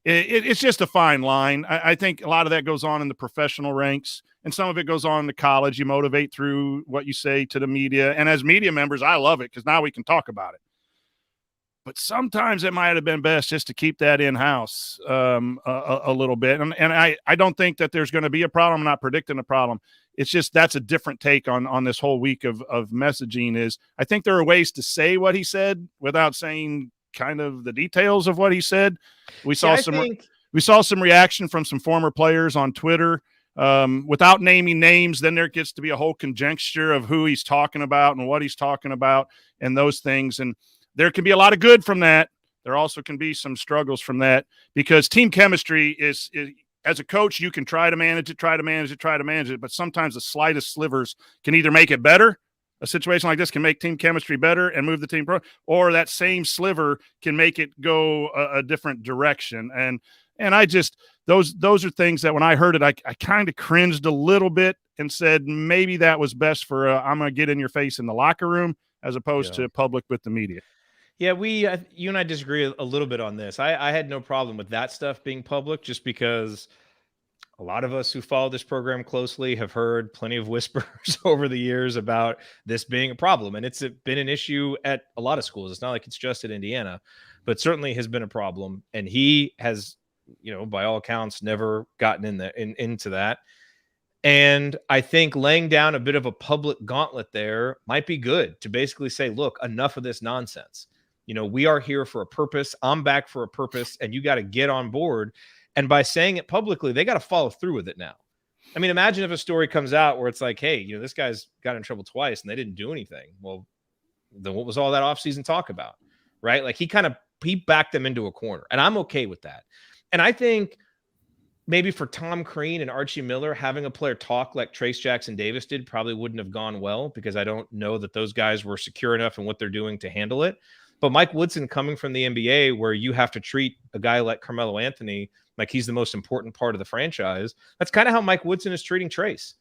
it's just a fine line. I think a lot of that goes on in the professional ranks, and some of it goes on in the college. You motivate through what you say to the media. And as media members, I love it, because now we can talk about it. but sometimes it might have been best just to keep that in-house a little bit. And I don't think that there's going to be a problem. I'm not predicting a problem. It's just that's a different take on this whole week of messaging. Is I think there are ways to say what he said without saying kind of the details of what he said. We saw some reaction from some former players on Twitter without naming names. Then there gets to be a whole conjecture of who he's talking about and what he's talking about and those things. And there can be a lot of good from that. There also can be some struggles from that, because team chemistry is as a coach, you can try to manage it, but sometimes the slightest slivers can either make it better. A situation like this can make team chemistry better and move the team or that same sliver can make it go a different direction. And I just, those are things that when I heard it, I kind of cringed a little bit and said, maybe that was best for I'm going to get in your face in the locker room as opposed to public with the media. Yeah, you and I disagree a little bit on this. I had no problem with that stuff being public, just because a lot of us who follow this program closely have heard plenty of whispers over the years about this being a problem. And it's been an issue at a lot of schools. It's not like it's just at Indiana, but certainly has been a problem. And he has, by all accounts, never gotten into that. And I think laying down a bit of a public gauntlet there might be good to basically say, look, enough of this nonsense. We are here for a purpose. I'm back for a purpose, and you got to get on board. And by saying it publicly, they got to follow through with it now. I mean, imagine if a story comes out where it's like, hey, this guy's got in trouble twice and they didn't do anything. Well, then what was all that offseason talk about, right? Like he backed them into a corner, and I'm okay with that. And I think maybe for Tom Crean and Archie Miller, having a player talk like Trayce Jackson-Davis did probably wouldn't have gone well, because I don't know that those guys were secure enough in what they're doing to handle it. But Mike Woodson, coming from the NBA, where you have to treat a guy like Carmelo Anthony like he's the most important part of the franchise, that's kind of how Mike Woodson is treating Trayce,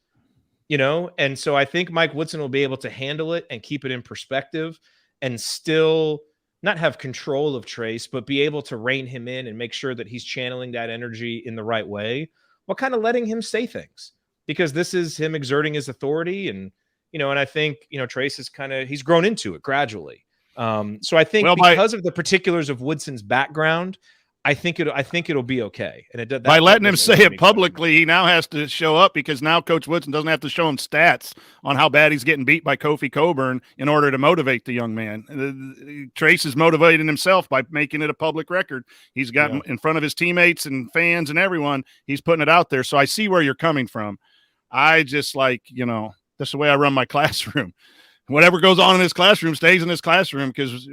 And so I think Mike Woodson will be able to handle it and keep it in perspective and still not have control of Trayce, but be able to rein him in and make sure that he's channeling that energy in the right way, while kind of letting him say things, because this is him exerting his authority. And, and I think, Trayce is he's grown into it gradually. So I think because of the particulars of Woodson's background, I think it'll be okay. And by letting him say it publicly, he now has to show up, because now Coach Woodson doesn't have to show him stats on how bad he's getting beat by Kofi Coburn in order to motivate the young man. Trayce is motivating himself by making it a public record. He's got in front of his teammates and fans and everyone, he's putting it out there. So I see where you're coming from. I just that's the way I run my classroom. Whatever goes on in this classroom stays in this classroom, because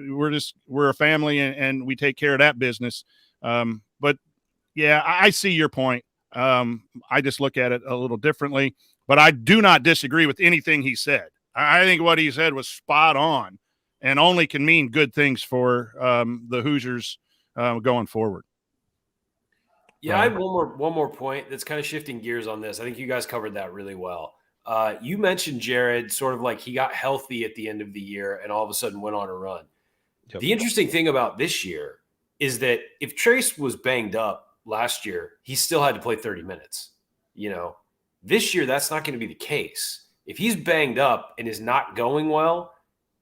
we're a family and we take care of that business. But yeah, I see your point. I just look at it a little differently, but I do not disagree with anything he said. I think what he said was spot on and only can mean good things for the Hoosiers going forward. Yeah, I had one more point that's kind of shifting gears on this. I think you guys covered that really well. You mentioned Jared sort of like he got healthy at the end of the year and all of a sudden went on a run. Yep. The interesting thing about this year is that if Trayce was banged up last year, he still had to play 30 minutes. This year, that's not going to be the case. If he's banged up and is not going well,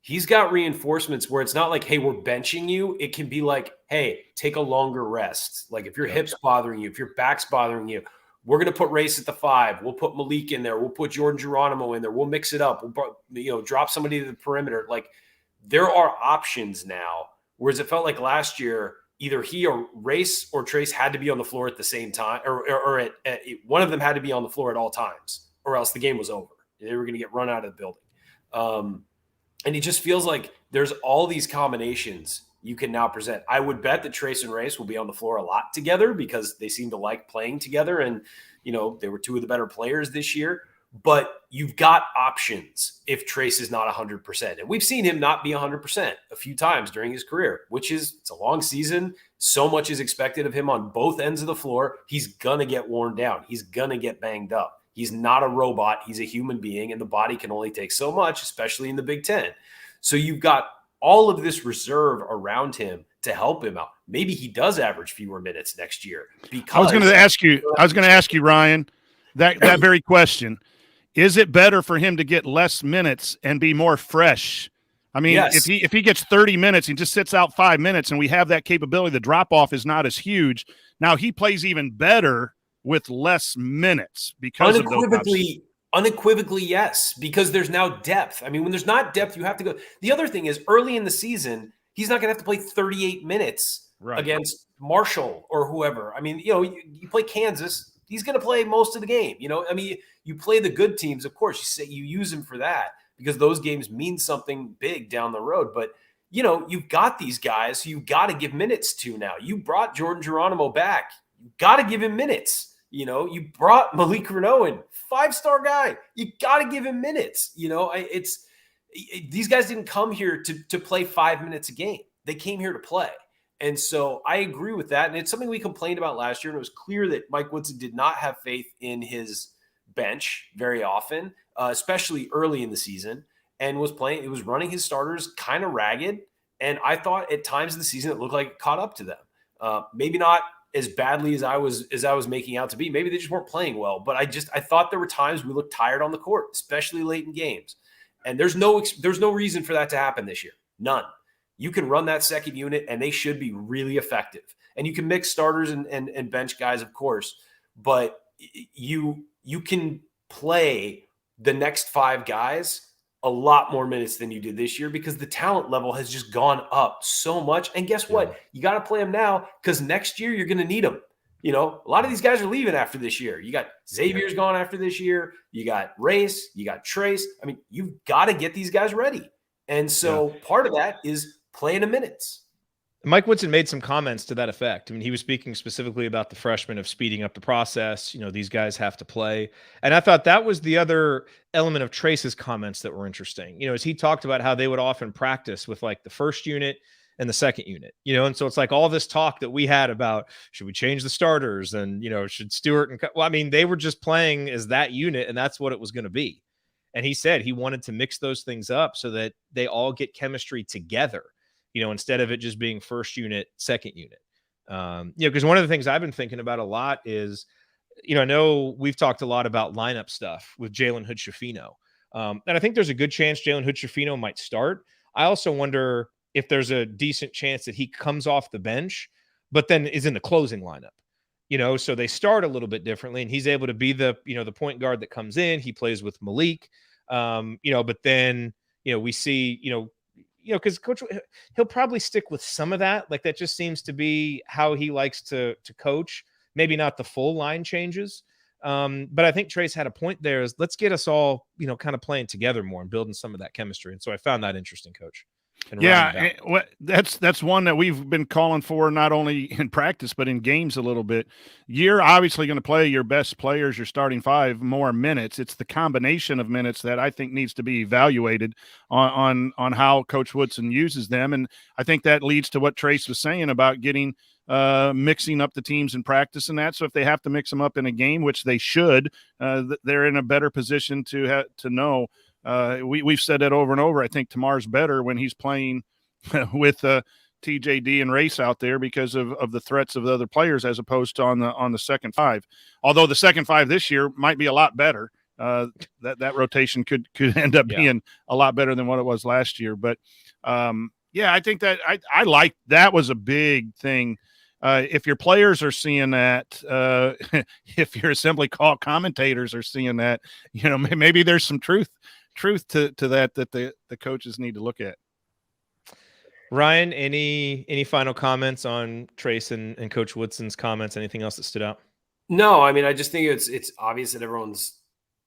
he's got reinforcements where it's not like, hey, we're benching you. It can be like, hey, take a longer rest. Like if your hip's bothering you, if your back's bothering you, we're going to put Race at the 5. We'll put Malik in there. We'll put Jordan Geronimo in there. We'll mix it up. We'll drop somebody to the perimeter. Like there are options now, whereas it felt like last year, either he or Race or Trayce had to be on the floor at the same time, or one of them had to be on the floor at all times, or else the game was over. They were going to get run out of the building. And it just feels like there's all these combinations you can now present. I would bet that Trayce and Race will be on the floor a lot together, because they seem to like playing together, and they were two of the better players this year. But you've got options if Trayce is not 100%. And we've seen him not be 100% a few times during his career, it's a long season. So much is expected of him on both ends of the floor. He's going to get worn down. He's going to get banged up. He's not a robot. He's a human being, and the body can only take so much, especially in the Big Ten. So you've got all of this reserve around him to help him out. Maybe he does average fewer minutes next year. Because I was going to ask you, Ryan, that very question. Is it better for him to get less minutes and be more fresh I mean, Yes. if he gets 30 minutes, he just sits out 5 minutes, and we have that capability. The drop off is not as huge. Now he plays even better with less minutes because of unequivocally, yes, because there's now depth. I mean, when there's not depth, you have to go. The other thing is early in the season, he's not going to have to play 38 minutes against Marshall or whoever. I mean, you play Kansas, he's going to play most of the game. I mean, you play the good teams, of course. You use him for that because those games mean something big down the road. But you've got these guys who you got to give minutes to now. You brought Jordan Geronimo back. You got to give him minutes. You brought Malik Renault in, 5-star guy. You got to give him minutes. These guys didn't come here to play 5 minutes a game. They came here to play. And so I agree with that. And it's something we complained about last year. And it was clear that Mike Woodson did not have faith in his bench very often, especially early in the season, and was running his starters kind of ragged. And I thought at times in the season, it looked like it caught up to them. Maybe not as badly as I was making out to be. Maybe they just weren't playing well, but I thought there were times we looked tired on the court, especially late in games. And there's no reason for that to happen this year. None. You can run that second unit and they should be really effective. And you can mix starters and bench guys, of course, but you can play the next 5 guys a lot more minutes than you did this year because the talent level has just gone up so much. And guess what? You got to play them now because next year you're going to need them. A lot of these guys are leaving after this year. You got Xavier's gone after this year. You got Race. You got Trayce. I mean, you've got to get these guys ready. And so part of that is playing the minutes. Mike Woodson made some comments to that effect. I mean, he was speaking specifically about the freshmen of speeding up the process. These guys have to play. And I thought that was the other element of Trayce's comments that were interesting. As he talked about how they would often practice with like the first unit and the second unit, and so it's like all this talk that we had about, should we change the starters and, should Stewart and, well, I mean, they were just playing as that unit and that's what it was going to be. And he said he wanted to mix those things up so that they all get chemistry together. Instead of it just being first unit, second unit. Because one of the things I've been thinking about a lot is, I know we've talked a lot about lineup stuff with Jalen Hood-Schifino. And I think there's a good chance Jalen Hood-Schifino might start. I also wonder if there's a decent chance that he comes off the bench, but then is in the closing lineup. So they start a little bit differently and he's able to be the point guard that comes in. He plays with Malik, but then, we see, because coach, he'll probably stick with some of that. Like that just seems to be how he likes to coach. Maybe not the full line changes. But I think Trayce had a point there is let's get us all, kind of playing together more and building some of that chemistry. And so I found that interesting, Coach. Yeah, that's one that we've been calling for not only in practice but in games a little bit. You're obviously going to play your best players, your starting 5, more minutes. It's the combination of minutes that I think needs to be evaluated on how Coach Woodson uses them, and I think that leads to what Trayce was saying about getting mixing up the teams in practice and that. So if they have to mix them up in a game, which they should, they're in a better position to know. We've said that over and over. I think Tamar's better when he's playing with TJD and Race out there because of the threats of the other players as opposed to on the second 5. Although the second 5 this year might be a lot better. That rotation could end up being a lot better than what it was last year. But I think that I like that was a big thing. If your players are seeing that, if your assembly call commentators are seeing that, maybe there's some truth to that the coaches need to look at. Ryan, any final comments on Trayce and Coach Woodson's comments? Anything else that stood out? No, I mean, I just think it's obvious that everyone's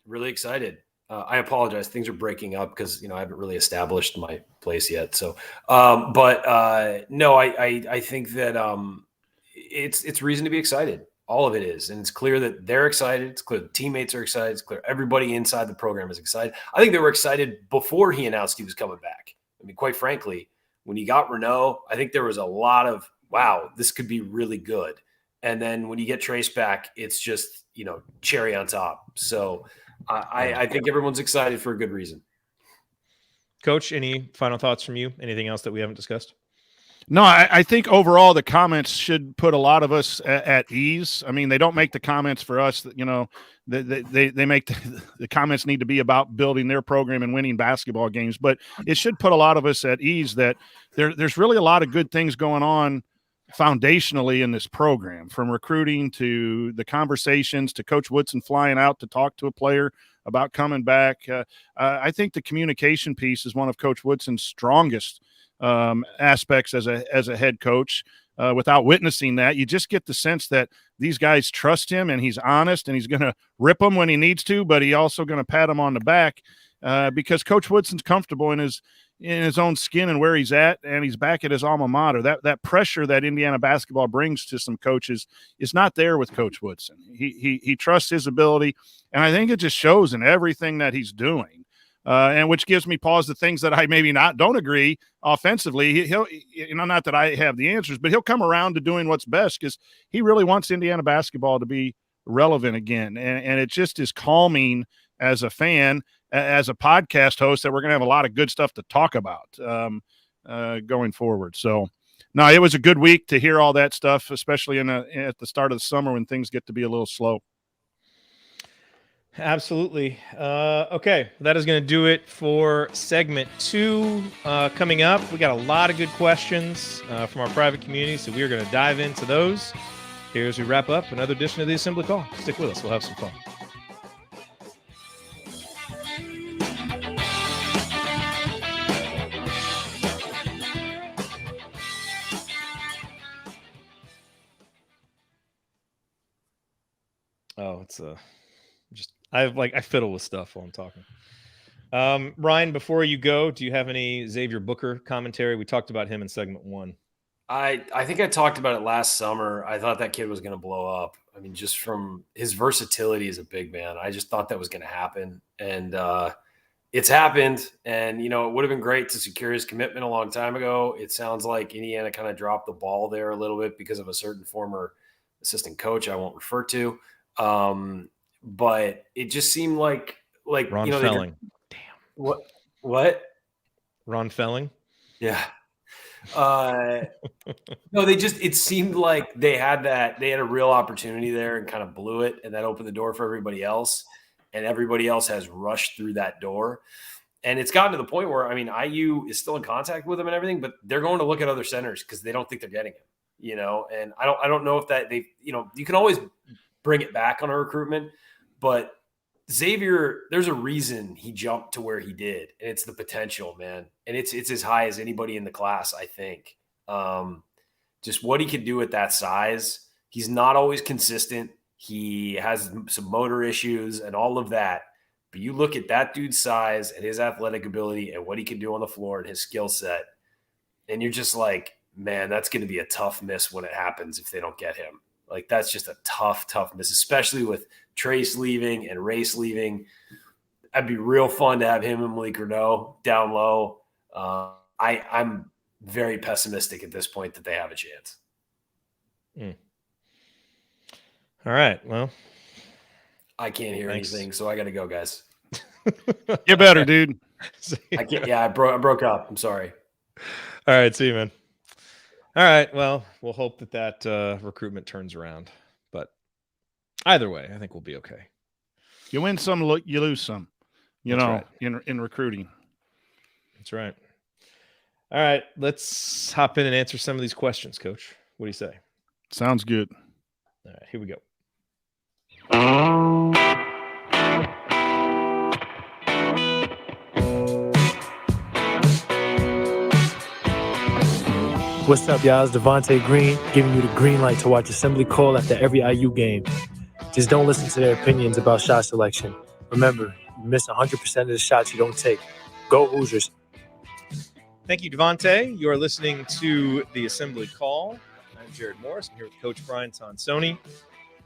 really excited. I apologize. Things are breaking up because, I haven't really established my place yet. So, no, I think that it's reason to be excited. All of it is. And it's clear that they're excited. It's clear the teammates are excited. It's clear everybody inside the program is excited. I think they were excited before he announced he was coming back. I mean, quite frankly, when he got Renault, I think there was a lot of, wow, this could be really good. And then when you get Trayce back, it's just, cherry on top. So I think everyone's excited for a good reason. Coach, any final thoughts from you? Anything else that we haven't discussed? No, I think overall the comments should put a lot of us at ease. I mean, they don't make the comments for us. That, they make the comments need to be about building their program and winning basketball games. But it should put a lot of us at ease that there's really a lot of good things going on foundationally in this program, from recruiting to the conversations to Coach Woodson flying out to talk to a player about coming back. I think the communication piece is one of Coach Woodson's strongest aspects as a head coach. Without witnessing that, you just get the sense that these guys trust him and he's honest and he's going to rip them when he needs to, but he also going to pat them on the back because Coach Woodson's comfortable in his own skin and where he's at, and he's back at his alma mater. That pressure that Indiana basketball brings to some coaches is not there with Coach Woodson. He trusts his ability, and I think it just shows in everything that he's doing. And which gives me pause to things that I maybe don't agree offensively. He'll, not that I have the answers, but he'll come around to doing what's best because he really wants Indiana basketball to be relevant again. And it just is calming as a fan, as a podcast host, that we're going to have a lot of good stuff to talk about going forward. So, no, it was a good week to hear all that stuff, especially at the start of the summer when things get to be a little slow. Absolutely. Okay, that is going to do it for segment 2. Coming up, we got a lot of good questions from our private community, so we are going to dive into those here as we wrap up another edition of the Assembly Call. Stick with us. We'll have some fun. Oh, it's I fiddle with stuff while I'm talking. Ryan, before you go, do you have any Xavier Booker commentary? We talked about him in segment 1. I think I talked about it last summer. I thought that kid was going to blow up. I mean, just from his versatility as a big man, I just thought that was going to happen. And it's happened. And, it would have been great to secure his commitment a long time ago. It sounds like Indiana kind of dropped the ball there a little bit because of a certain former assistant coach I won't refer to. But it just seemed like Ron Felling. Damn. What? Ron Felling? Yeah. No, it seemed like they had a real opportunity there and kind of blew it, and that opened the door for everybody else, and everybody else has rushed through that door. And it's gotten to the point where, I mean, IU is still in contact with him and everything, but they're going to look at other centers because they don't think they're getting him, and I don't know if that you can always bring it back on a recruitment, but Xavier, there's a reason he jumped to where he did, and it's the potential, man. And it's as high as anybody in the class, I think. Just what he can do at that size. He's not always consistent. He has some motor issues and all of that. But you look at that dude's size and his athletic ability and what he can do on the floor and his skill set, and you're just like, man, that's going to be a tough miss when it happens if they don't get him. Like, that's just a tough miss, especially with Trayce leaving and Race leaving. That'd be real fun to have him and Malik Renaud down low. I'm very pessimistic at this point that they have a chance. All right. Well, I can't hear anything, so I got to go, guys. Get better, dude. I can't. Yeah, I broke up. I'm sorry. All right. See you, man. All right. Well, we'll hope that recruitment turns around. But either way, I think we'll be okay. You win some, you lose some, Right. in recruiting. That's right. All right. Let's hop in and answer some of these questions, Coach. What do you say? Sounds good. All right. Here we go. What's up, y'all? It's Devontae Green giving you the green light to watch Assembly Call after every IU game. Just don't listen to their opinions about shot selection. Remember, you miss 100% of the shots you don't take. Go Hoosiers. Thank you, Devontae. You are listening to the Assembly Call. I'm Jared Morris. I'm here with Coach Brian Tonsoni.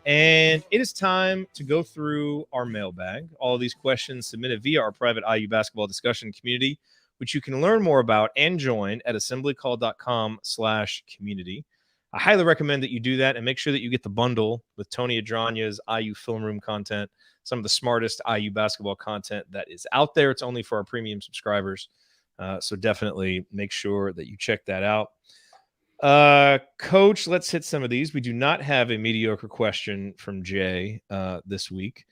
And it is time to go through our mailbag. All of these questions submitted via our private IU basketball discussion community, which you can learn more about and join at assemblycall.com/community. I highly recommend that you do that and make sure that you get the bundle with Tony Adranya's IU film room content, some of the smartest IU basketball content that is out there. It's only for our premium subscribers. So definitely make sure that you check that out. Coach, let's hit some of these. We do not have a mediocre question from Jay this week,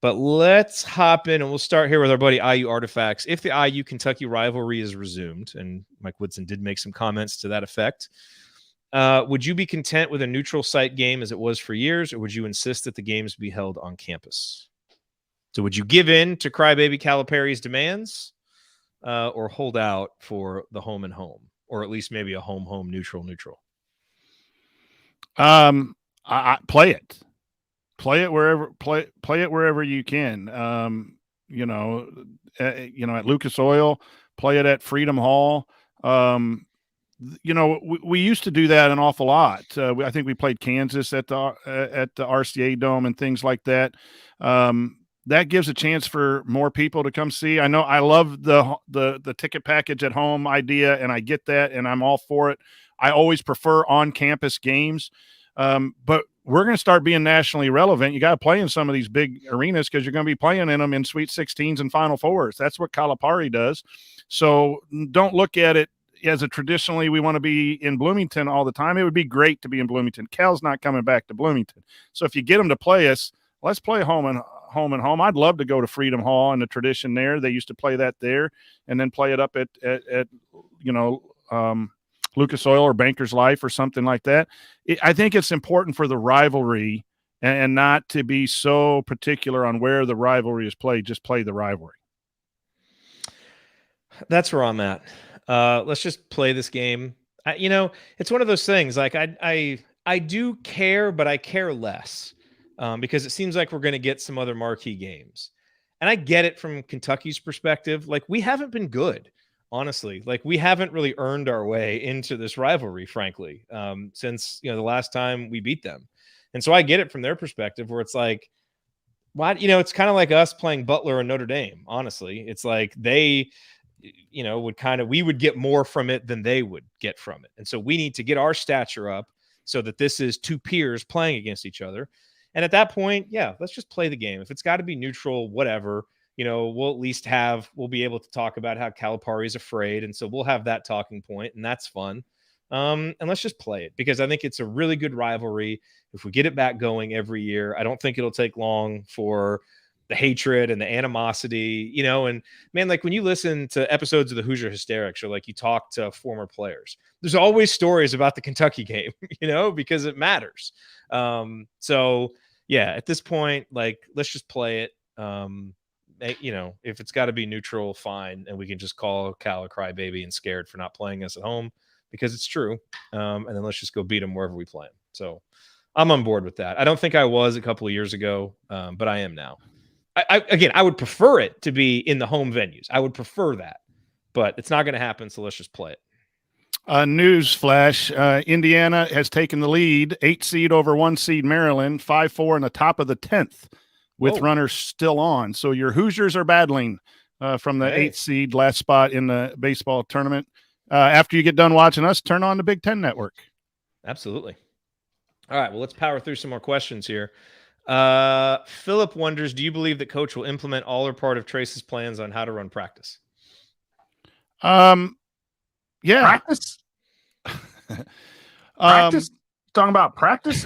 but let's hop in and we'll start here with our buddy IU Artifacts. If the IU Kentucky rivalry is resumed, and Mike Woodson did make some comments to that effect, would you be content with a neutral site game as it was for years, or would you insist that the games be held on campus? So would you give in to Crybaby Calipari's demands, or hold out for the home and home, or at least maybe a home neutral? I play it wherever you can. At Lucas Oil, play it at Freedom Hall. We used to do that an awful lot. I think we played Kansas at the RCA Dome and things like that. That gives a chance for more people to come see. I know I love the ticket package at home idea, and I get that, and I'm all for it. I always prefer on-campus games, but we're going to start being nationally relevant. You got to play in some of these big arenas because you're going to be playing in them in Sweet 16s and Final Fours. That's what Calipari does. So don't look at it as a traditionally we want to be in Bloomington all the time. It would be great to be in Bloomington. Cal's not coming back to Bloomington. So if you get them to play us, let's play home and home. I'd love to go to Freedom Hall and the tradition there. They used to play that there and then play it up at Lucas Oil or Bankers Life or something like that. I think it's important for the rivalry and not to be so particular on where the rivalry is played. Just play the rivalry. That's where I'm at. Let's just play this game. It's one of those things. Like I do care, but I care less because it seems like we're going to get some other marquee games. And I get it from Kentucky's perspective. Like, we haven't been good, honestly. Like, we haven't really earned our way into this rivalry, frankly, since, the last time we beat them. And so I get it from their perspective where it's like, why, it's kind of like us playing Butler and Notre Dame. Honestly, it's like they, we would get more from it than they would get from it. And so we need to get our stature up so that this is two peers playing against each other. And at that point, yeah, let's just play the game. If it's got to be neutral, whatever, we'll at least we'll be able to talk about how Calipari is afraid. And so we'll have that talking point, and that's fun. And let's just play it because I think it's a really good rivalry. If we get it back going every year, I don't think it'll take long for the hatred and the animosity, and man, like when you listen to episodes of the Hoosier Hysterics or like you talk to former players, there's always stories about the Kentucky game, because it matters. So yeah, at this point, like, let's just play it. If it's got to be neutral, fine. And we can just call Cal a crybaby and scared for not playing us at home because it's true. And then let's just go beat them wherever we play them. So I'm on board with that. I don't think I was a couple of years ago, but I am now. I would prefer it to be in the home venues. I would prefer that, but it's not going to happen. So let's just play it. News flash. Indiana has taken the lead, 8 seed over 1 seed Maryland, 5-4 in the top of the 10th with runners still on. So your Hoosiers are battling from the 8th seed last spot in the baseball tournament. After you get done watching us, turn on the Big Ten Network. Absolutely. All right. Well, let's power through some more questions here. Philip wonders, do you believe that coach will implement all or part of Trayce's plans on how to run practice? Yeah. Practice? Practice? Talking about practice?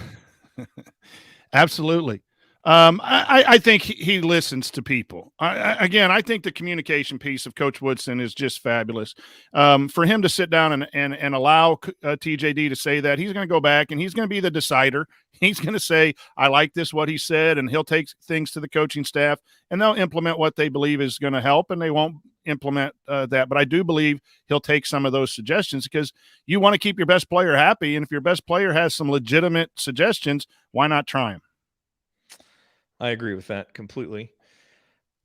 Absolutely. I think he listens to people. I think the communication piece of Coach Woodson is just fabulous. For him to sit down and allow TJD to say that, he's going to go back and he's going to be the decider. He's going to say, I like this, what he said, and he'll take things to the coaching staff, and they'll implement what they believe is going to help, and they won't implement that. But I do believe he'll take some of those suggestions because you want to keep your best player happy, and if your best player has some legitimate suggestions, why not try them? I agree with that completely.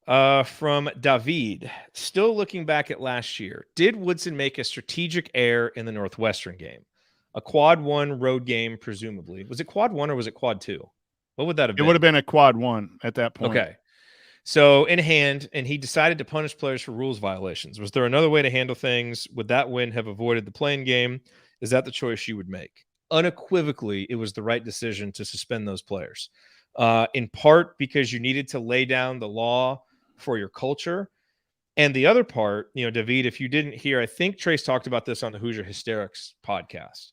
From David, still looking back at last year, did Woodson make a strategic error in the Northwestern game? A quad 1 road game, presumably. Was it quad 1 or was it quad 2? What would that have been? It would have been a quad 1 at that point. Okay. So in hand, and he decided to punish players for rules violations. Was there another way to handle things? Would that win have avoided the playing game? Is that the choice you would make? Unequivocally, it was the right decision to suspend those players. In part because you needed to lay down the law for your culture. And the other part, David, if you didn't hear, I think Trayce talked about this on the Hoosier Hysterics podcast.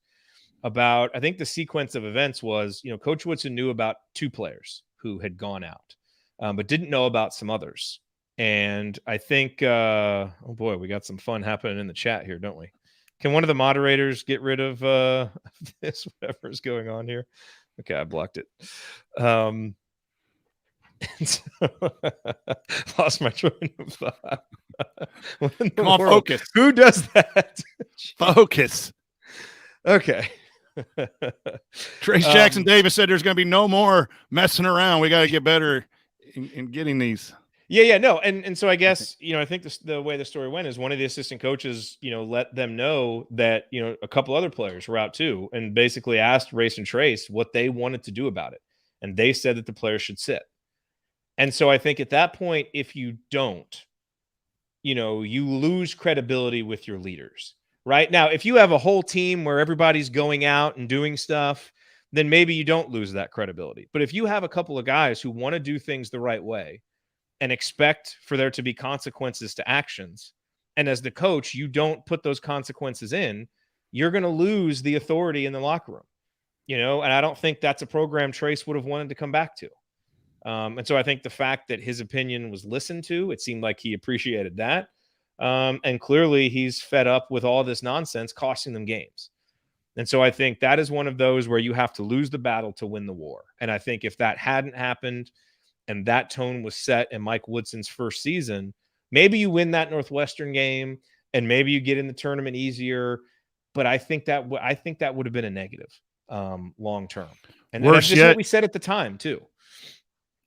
about, I think the sequence of events was, Coach Woodson knew about 2 players who had gone out, but didn't know about some others. And I think, oh boy, we got some fun happening in the chat here, don't we? Can one of the moderators get rid of this, whatever is going on here? Okay, I blocked it. Lost my train of thought. Come on, focus. Who does that? Focus. Okay. Trayce Jackson Davis said there's going to be no more messing around. We got to get better in getting these. Yeah, no. And so I guess, I think the way the story went is one of the assistant coaches, let them know that, a couple other players were out too, and basically asked Race and Trayce what they wanted to do about it. And they said that the players should sit. And so I think at that point, if you don't, you lose credibility with your leaders, right? Now, if you have a whole team where everybody's going out and doing stuff, then maybe you don't lose that credibility. But if you have a couple of guys who want to do things the right way and expect for there to be consequences to actions, and as the coach, you don't put those consequences in, you're going to lose the authority in the locker room, and I don't think that's a program Trayce would have wanted to come back to. And so I think the fact that his opinion was listened to, it seemed like he appreciated that. And clearly he's fed up with all this nonsense costing them games. And so I think that is one of those where you have to lose the battle to win the war. And I think if that hadn't happened and that tone was set in Mike Woodson's first season, maybe you win that Northwestern game and maybe you get in the tournament easier. But I think that would have been a negative long term. And that's just what we said at the time too.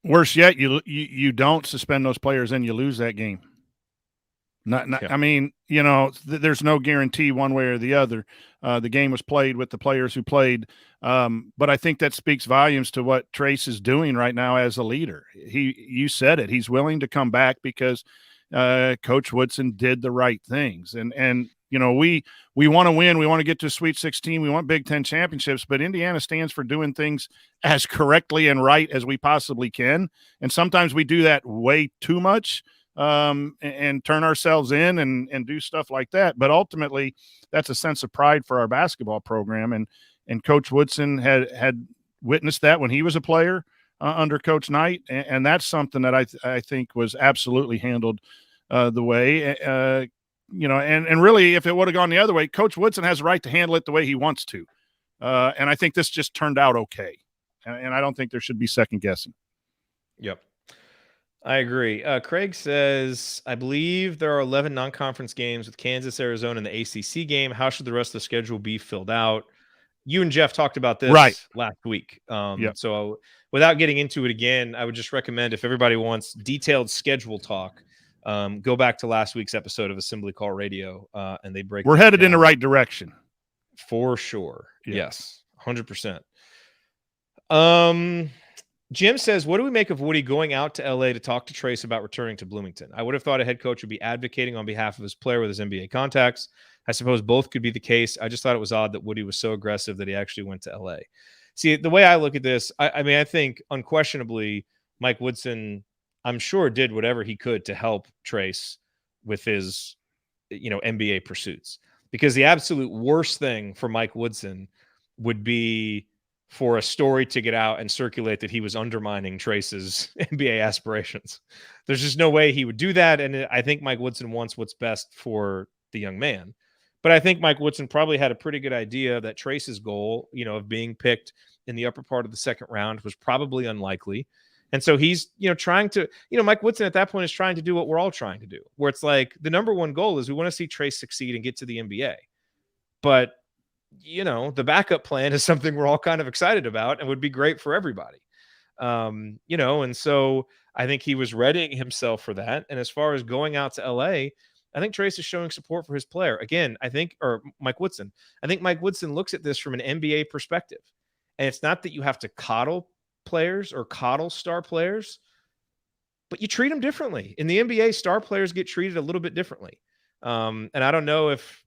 Worse yet, you don't suspend those players and you lose that game. Yeah. I mean, there's no guarantee one way or the other. The game was played with the players who played. But I think that speaks volumes to what Trayce is doing right now as a leader. You said it. He's willing to come back because Coach Woodson did the right things. And we want to win. We want to get to Sweet 16. We want Big Ten championships, but Indiana stands for doing things as correctly and right as we possibly can. And sometimes we do that way too much and turn ourselves in and do stuff like that. But ultimately, that's a sense of pride for our basketball program. And Coach Woodson had witnessed that when he was a player under Coach Knight. And that's something that I think was absolutely handled the way and really, if it would have gone the other way, Coach Woodson has a right to handle it the way he wants to. And I think this just turned out okay. And I don't think there should be second guessing. Yep. I agree. Craig says, I believe there are 11 non-conference games with Kansas, Arizona, and the ACC game. How should the rest of the schedule be filled out? You and Jeff talked about this last week. So without getting into it again, I would just recommend if everybody wants detailed schedule talk, go back to last week's episode of Assembly Call Radio, and they break. We're headed in the right direction, for sure. Yeah. Yes, 100%. Jim says, "What do we make of Woody going out to LA to talk to Trayce about returning to Bloomington? I would have thought a head coach would be advocating on behalf of his player with his NBA contacts. I suppose both could be the case. I just thought it was odd that Woody was so aggressive that he actually went to LA." See, the way I look at this, I mean, I think unquestionably Mike Woodson, I'm sure, did whatever he could to help Trayce with his, NBA pursuits. Because the absolute worst thing for Mike Woodson would be for a story to get out and circulate that he was undermining Trayce's NBA aspirations. There's just no way he would do that. And I think Mike Woodson wants what's best for the young man. But I think Mike Woodson probably had a pretty good idea that Trayce's goal, of being picked in the upper part of the second round was probably unlikely. And so he's, trying to, Mike Woodson at that point is trying to do what we're all trying to do, where it's like the number one goal is we want to see Trayce succeed and get to the NBA. But, the backup plan is something we're all kind of excited about and would be great for everybody. And so I think he was readying himself for that. And as far as going out to LA, I think Trayce is showing support for his player. Again, Mike Woodson. I think Mike Woodson looks at this from an NBA perspective. And it's not that you have to coddle players or coddle star players, but you treat them differently. In the NBA, star players get treated a little bit differently. And I don't know if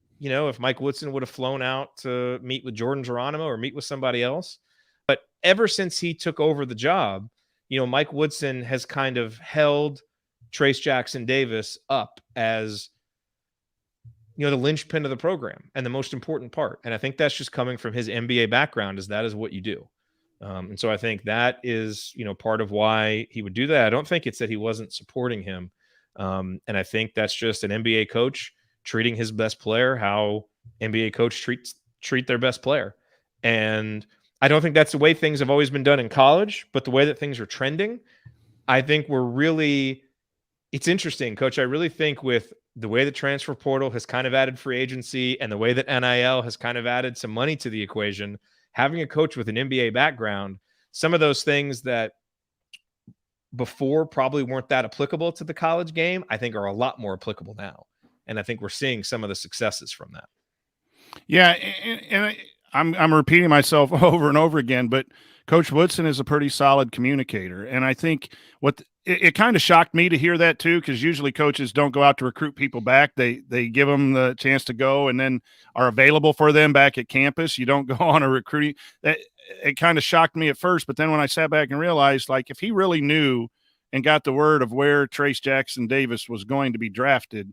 Mike Woodson would have flown out to meet with Jordan Geronimo or meet with somebody else. But ever since he took over the job, Mike Woodson has kind of held Trayce Jackson Davis up as, the linchpin of the program and the most important part. And I think that's just coming from his NBA background, is that is what you do. And so I think that is, part of why he would do that. I don't think it's that he wasn't supporting him. And I think that's just an NBA coach treating his best player how NBA coach treat their best player. And I don't think that's the way things have always been done in college, but the way that things are trending, I think it's interesting, Coach. I really think with the way the transfer portal has kind of added free agency and the way that NIL has kind of added some money to the equation, having a coach with an NBA background, some of those things that before probably weren't that applicable to the college game, I think are a lot more applicable now. And I think we're seeing some of the successes from that. Yeah. And I'm repeating myself over and over again, but Coach Woodson is a pretty solid communicator. And I think it kind of shocked me to hear that too, because usually coaches don't go out to recruit people back. They give them the chance to go and then are available for them back at campus. You don't go on a recruiting. It kind of shocked me at first, but then when I sat back and realized, like, if he really knew and got the word of where Trayce Jackson Davis was going to be drafted,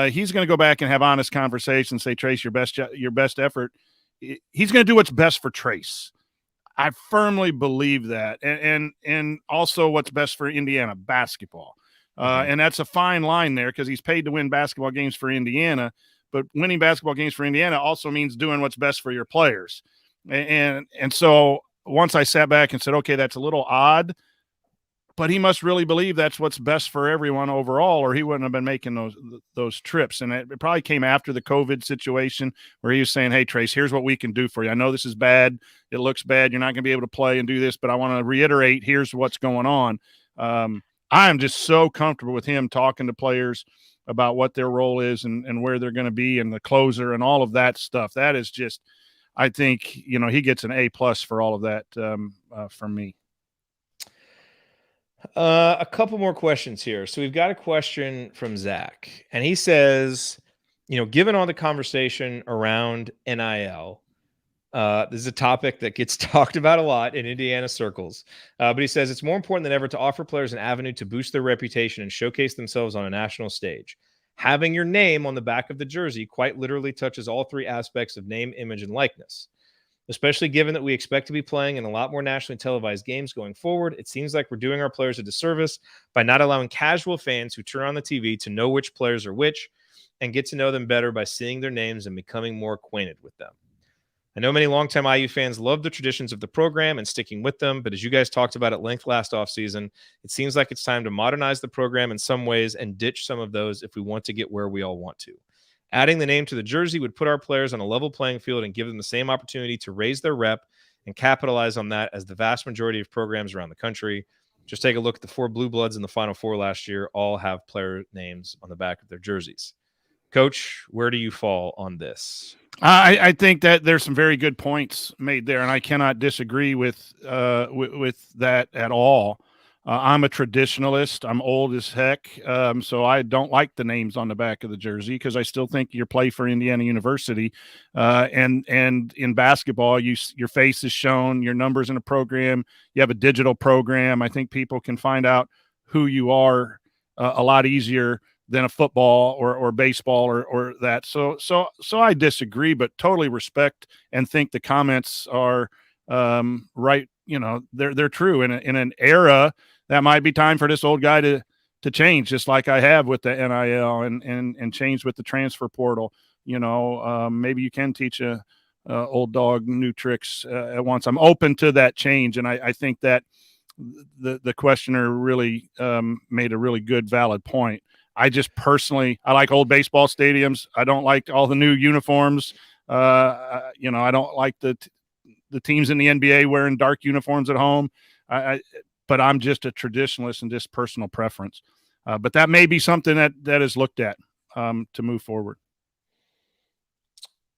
he's going to go back and have honest conversations, say, Trayce, your best effort. He's going to do what's best for Trayce. I firmly believe that. And also what's best for Indiana basketball. And that's a fine line there, because he's paid to win basketball games for Indiana, but winning basketball games for Indiana also means doing what's best for your players. And so once I sat back and said, okay, that's a little odd, but he must really believe that's what's best for everyone overall, or he wouldn't have been making those trips. And it probably came after the COVID situation where he was saying, hey, Trayce, here's what we can do for you. I know this is bad. It looks bad. You're not going to be able to play and do this, but I want to reiterate, here's what's going on. I am just so comfortable with him talking to players about what their role is and where they're going to be and the closer and all of that stuff. That is just, I think, he gets an A+ for all of that from me. A couple more questions here. So we've got a question from Zach, and he says, given all the conversation around NIL, this is a topic that gets talked about a lot in Indiana circles. But he says it's more important than ever to offer players an avenue to boost their reputation and showcase themselves on a national stage. Having your name on the back of the jersey quite literally touches all three aspects of name, image, and likeness. Especially given that we expect to be playing in a lot more nationally televised games going forward, it seems like we're doing our players a disservice by not allowing casual fans who turn on the TV to know which players are which and get to know them better by seeing their names and becoming more acquainted with them. I know many longtime IU fans love the traditions of the program and sticking with them, but as you guys talked about at length last offseason, it seems like it's time to modernize the program in some ways and ditch some of those if we want to get where we all want to. Adding the name to the jersey would put our players on a level playing field and give them the same opportunity to raise their rep and capitalize on that as the vast majority of programs around the country. Just take a look at the 4 Blue Bloods in the Final Four last year. All have player names on the back of their jerseys. Coach, where do you fall on this? I think that there's some very good points made there, and I cannot disagree with that at all. I'm a traditionalist. I'm old as heck, so I don't like the names on the back of the jersey because I still think you play for Indiana University, and in basketball, your face is shown, your numbers in a program. You have a digital program. I think people can find out who you are a lot easier than a football or baseball or that. So I disagree, but totally respect and think the comments are right. They're true in an era that might be time for this old guy to change, just like I have with the NIL and change with the transfer portal. Maybe you can teach a old dog new tricks at once. I'm open to that change, and I think that the questioner really made a really good, valid point. I just personally, I like old baseball stadiums. I don't like all the new uniforms. I don't like the teams in the NBA wearing dark uniforms at home. But I'm just a traditionalist and just personal preference. But that may be something that is looked at to move forward.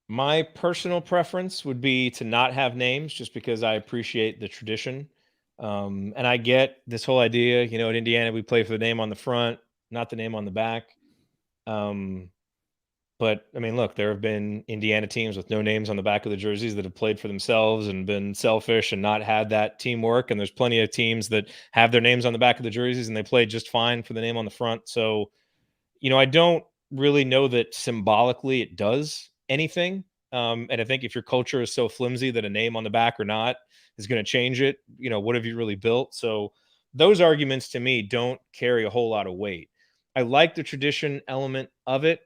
My personal preference would be to not have names, just because I appreciate the tradition. And I get this whole idea, at Indiana, we play for the name on the front, not the name on the back. But I mean, look, there have been Indiana teams with no names on the back of the jerseys that have played for themselves and been selfish and not had that teamwork. And there's plenty of teams that have their names on the back of the jerseys and they play just fine for the name on the front. So, I don't really know that symbolically it does anything. And I think if your culture is so flimsy that a name on the back or not is going to change it, what have you really built? So those arguments to me don't carry a whole lot of weight. I like the tradition element of it.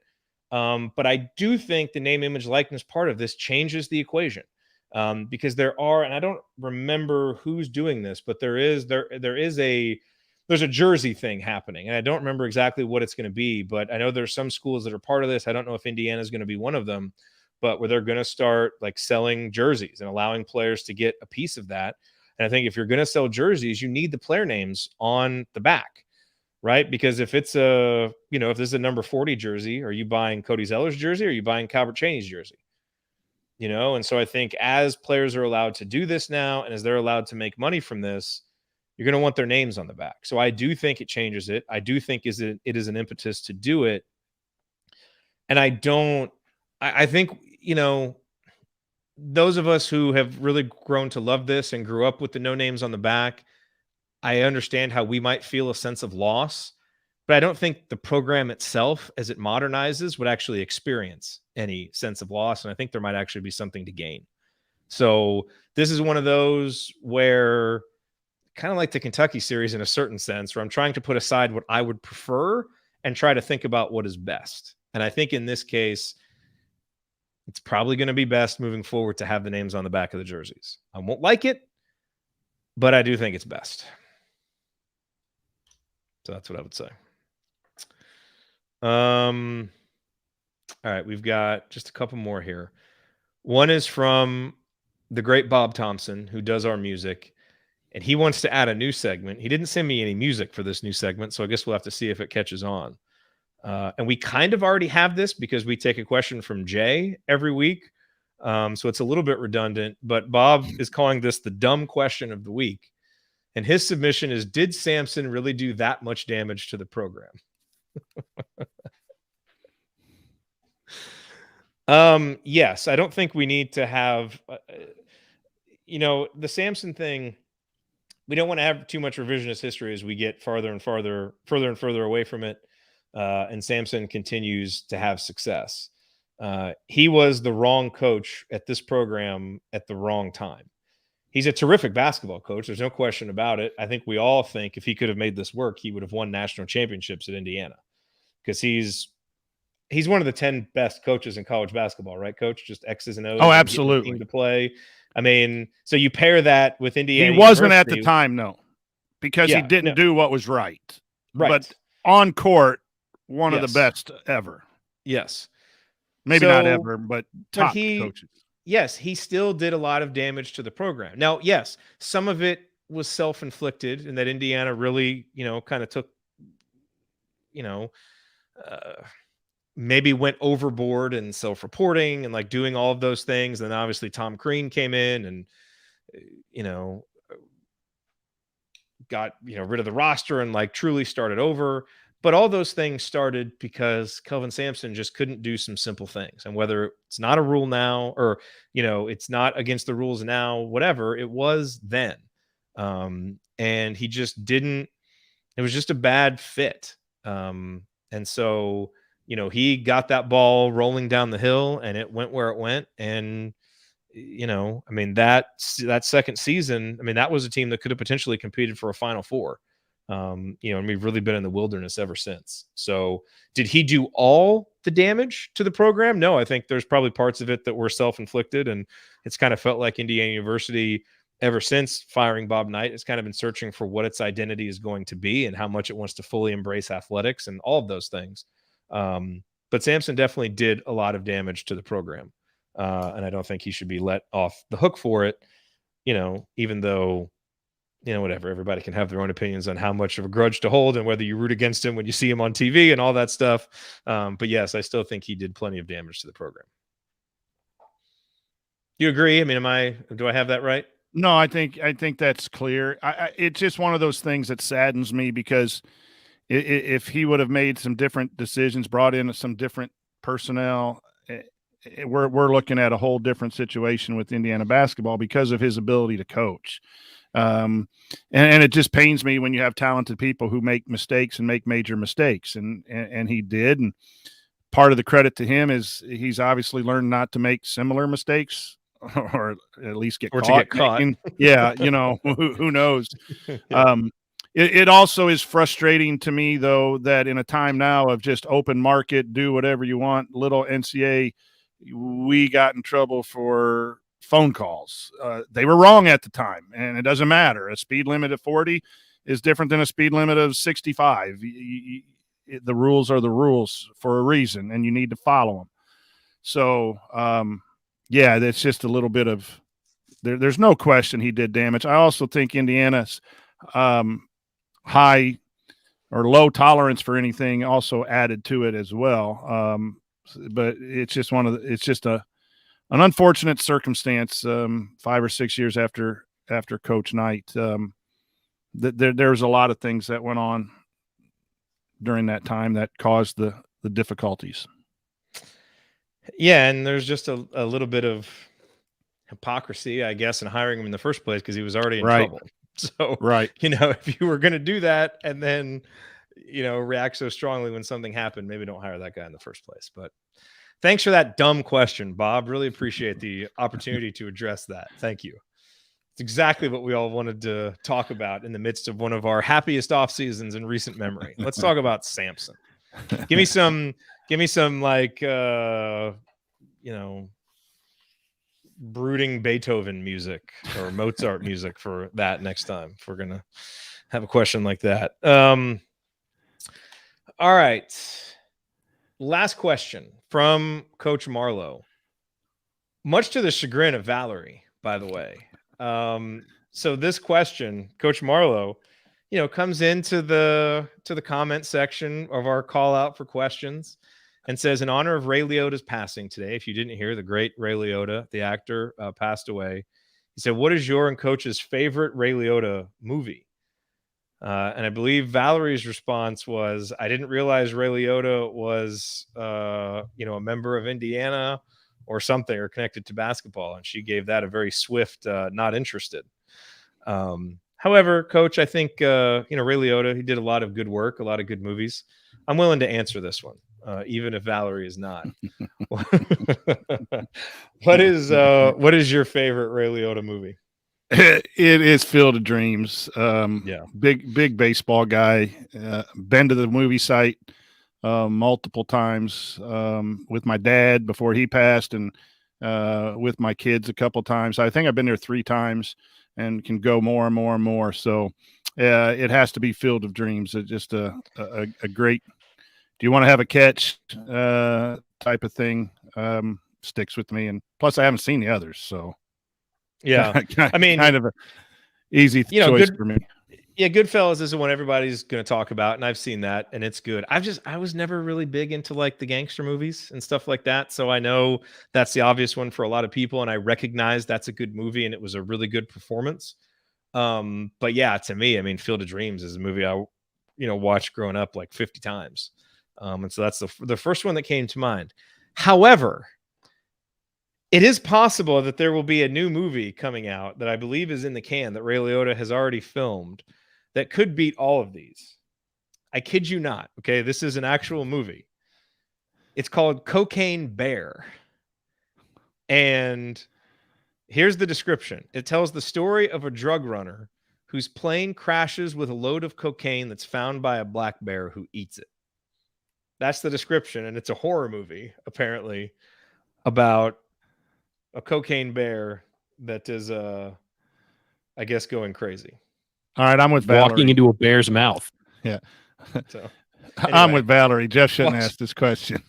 But I do think the name, image, likeness part of this changes the equation. Because there are, and I don't remember who's doing this, but there's a jersey thing happening, and I don't remember exactly what it's going to be, but I know there's some schools that are part of this. I don't know if Indiana is going to be one of them, but where they're going to start like selling jerseys and allowing players to get a piece of that. And I think if you're going to sell jerseys, you need the player names on the back, right? Because if it's if this is a number 40 jersey, are you buying Cody Zeller's jersey or are you buying Calvert Cheney's jersey? And so I think as players are allowed to do this now, and as they're allowed to make money from this, you're going to want their names on the back. So I do think it changes it. I do think it is an impetus to do it. And I think, those of us who have really grown to love this and grew up with the no names on the back, I understand how we might feel a sense of loss, but I don't think the program itself, as it modernizes, would actually experience any sense of loss. And I think there might actually be something to gain. So this is one of those where, kind of like the Kentucky series in a certain sense, where I'm trying to put aside what I would prefer and try to think about what is best. And I think in this case, it's probably going to be best moving forward to have the names on the back of the jerseys. I won't like it, but I do think it's best. So that's what I would say. All right, we've got just a couple more here. One is from the great Bob Thompson, who does our music, and he wants to add a new segment. He didn't send me any music for this new segment, so I guess we'll have to see if it catches on. And we kind of already have this because we take a question from Jay every week. So it's a little bit redundant, but Bob is calling this the dumb question of the week. And his submission is, did Sampson really do that much damage to the program? Yes, I don't think we need to have, the Sampson thing. We don't want to have too much revisionist history as we get further and further away from it. And Sampson continues to have success. He was the wrong coach at this program at the wrong time. He's a terrific basketball coach. There's no question about it. I think we all think if he could have made this work, he would have won national championships at Indiana, because he's one of the 10 best coaches in college basketball, right, Coach? Just X's and O's. Oh, absolutely. Team to play. I mean, so you pair that with Indiana. He wasn't at the time, no, because he didn't do what was right. Right. But on court, one of the best ever. Yes. Maybe not ever, but top coaches. Yes, he still did a lot of damage to the program. Now, yes, some of it was self-inflicted, and that Indiana really, kind of took, maybe went overboard in self-reporting and like doing all of those things. And then obviously Tom Crean came in and, got, rid of the roster and like truly started over. But all those things started because Kelvin Sampson just couldn't do some simple things. And whether it's not a rule now or, it's not against the rules now, whatever, it was then. And he just didn't, it was just a bad fit. And so, he got that ball rolling down the hill and it went where it went. And, that second season, that was a team that could have potentially competed for a Final Four. And we've really been in the wilderness ever since. So did he do all the damage to the program? No, I think there's probably parts of it that were self-inflicted, and it's kind of felt like Indiana University ever since firing Bob Knight has kind of been searching for what its identity is going to be and how much it wants to fully embrace athletics and all of those things. But Sampson definitely did a lot of damage to the program. And I don't think he should be let off the hook for it, even though, whatever, everybody can have their own opinions on how much of a grudge to hold and whether you root against him when you see him on TV and all that stuff. But yes, I still think he did plenty of damage to the program. You agree? Do I have that right? No, I think that's clear. It's just one of those things that saddens me, because if he would have made some different decisions, brought in some different personnel, we're looking at a whole different situation with Indiana basketball because of his ability to coach. And it just pains me when you have talented people who make mistakes and make major mistakes. And he did. And part of the credit to him is he's obviously learned not to make similar mistakes, or at least get caught. Yeah, who knows? Yeah. It also is frustrating to me, though, that in a time now of just open market, do whatever you want, little NCAA, we got in trouble for phone calls. They were wrong at the time, and it doesn't matter. A speed limit of 40 is different than a speed limit of 65. The rules are the rules for a reason, and you need to follow them. So, yeah, that's just a little bit of there's no question he did damage. I also think Indiana's high or low tolerance for anything also added to it as well. But it's just an unfortunate circumstance. 5 or 6 years after Coach Knight, there was a lot of things that went on during that time that caused the difficulties. Yeah, and there's just a little bit of hypocrisy, I guess, in hiring him in the first place because he was already in trouble. So, if you were going to do that and then, react so strongly when something happened, maybe don't hire that guy in the first place. But thanks for that dumb question, Bob. Really appreciate the opportunity to address that. Thank you. It's exactly what we all wanted to talk about in the midst of one of our happiest off seasons in recent memory. Let's talk about Samson. Give me some like, brooding Beethoven music or Mozart music for that next time if we're gonna have a question like that. All right, last question from Coach Marlowe, much to the chagrin of Valerie, by the way. So this question, Coach Marlowe, comes into the comment section of our call out for questions and says, in honor of Ray Liotta's passing today, if you didn't hear, the great Ray Liotta, the actor, passed away. He said, what is your and Coach's favorite Ray Liotta movie? And I believe Valerie's response was, I didn't realize Ray Liotta was, a member of Indiana or something, or connected to basketball. And she gave that a very swift, not interested. However, Coach, I think, Ray Liotta, he did a lot of good work, a lot of good movies. I'm willing to answer this one. Even if Valerie is not. What is your favorite Ray Liotta movie? It is Field of Dreams. Big baseball guy. Been to the movie site multiple times with my dad before he passed, and with my kids a couple times. I think I've been there 3 times and can go more and more and more. So it has to be Field of Dreams. It's just a great. Do you want to have a catch type of thing? Sticks with me, and plus I haven't seen the others, so yeah. I mean, kind of a easy choice for me. Yeah, Goodfellas is the one everybody's going to talk about, and I've seen that, and it's good. I was never really big into like the gangster movies and stuff like that, so I know that's the obvious one for a lot of people, and I recognize that's a good movie, and it was a really good performance. But yeah, to me, I mean, Field of Dreams is a movie I watched growing up like 50 times. And so that's the first one that came to mind. However, it is possible that there will be a new movie coming out that I believe is in the can that Ray Liotta has already filmed that could beat all of these. I kid you not. Okay, this is an actual movie. It's called Cocaine Bear. And here's the description. It tells the story of a drug runner whose plane crashes with a load of cocaine that's found by a black bear who eats it. That's the description, and it's a horror movie, apparently, about a cocaine bear that is, I guess, going crazy. All right, I'm with Valerie. Walking into a bear's mouth. Yeah. So, anyway, I'm with Valerie. Jeff shouldn't ask this question.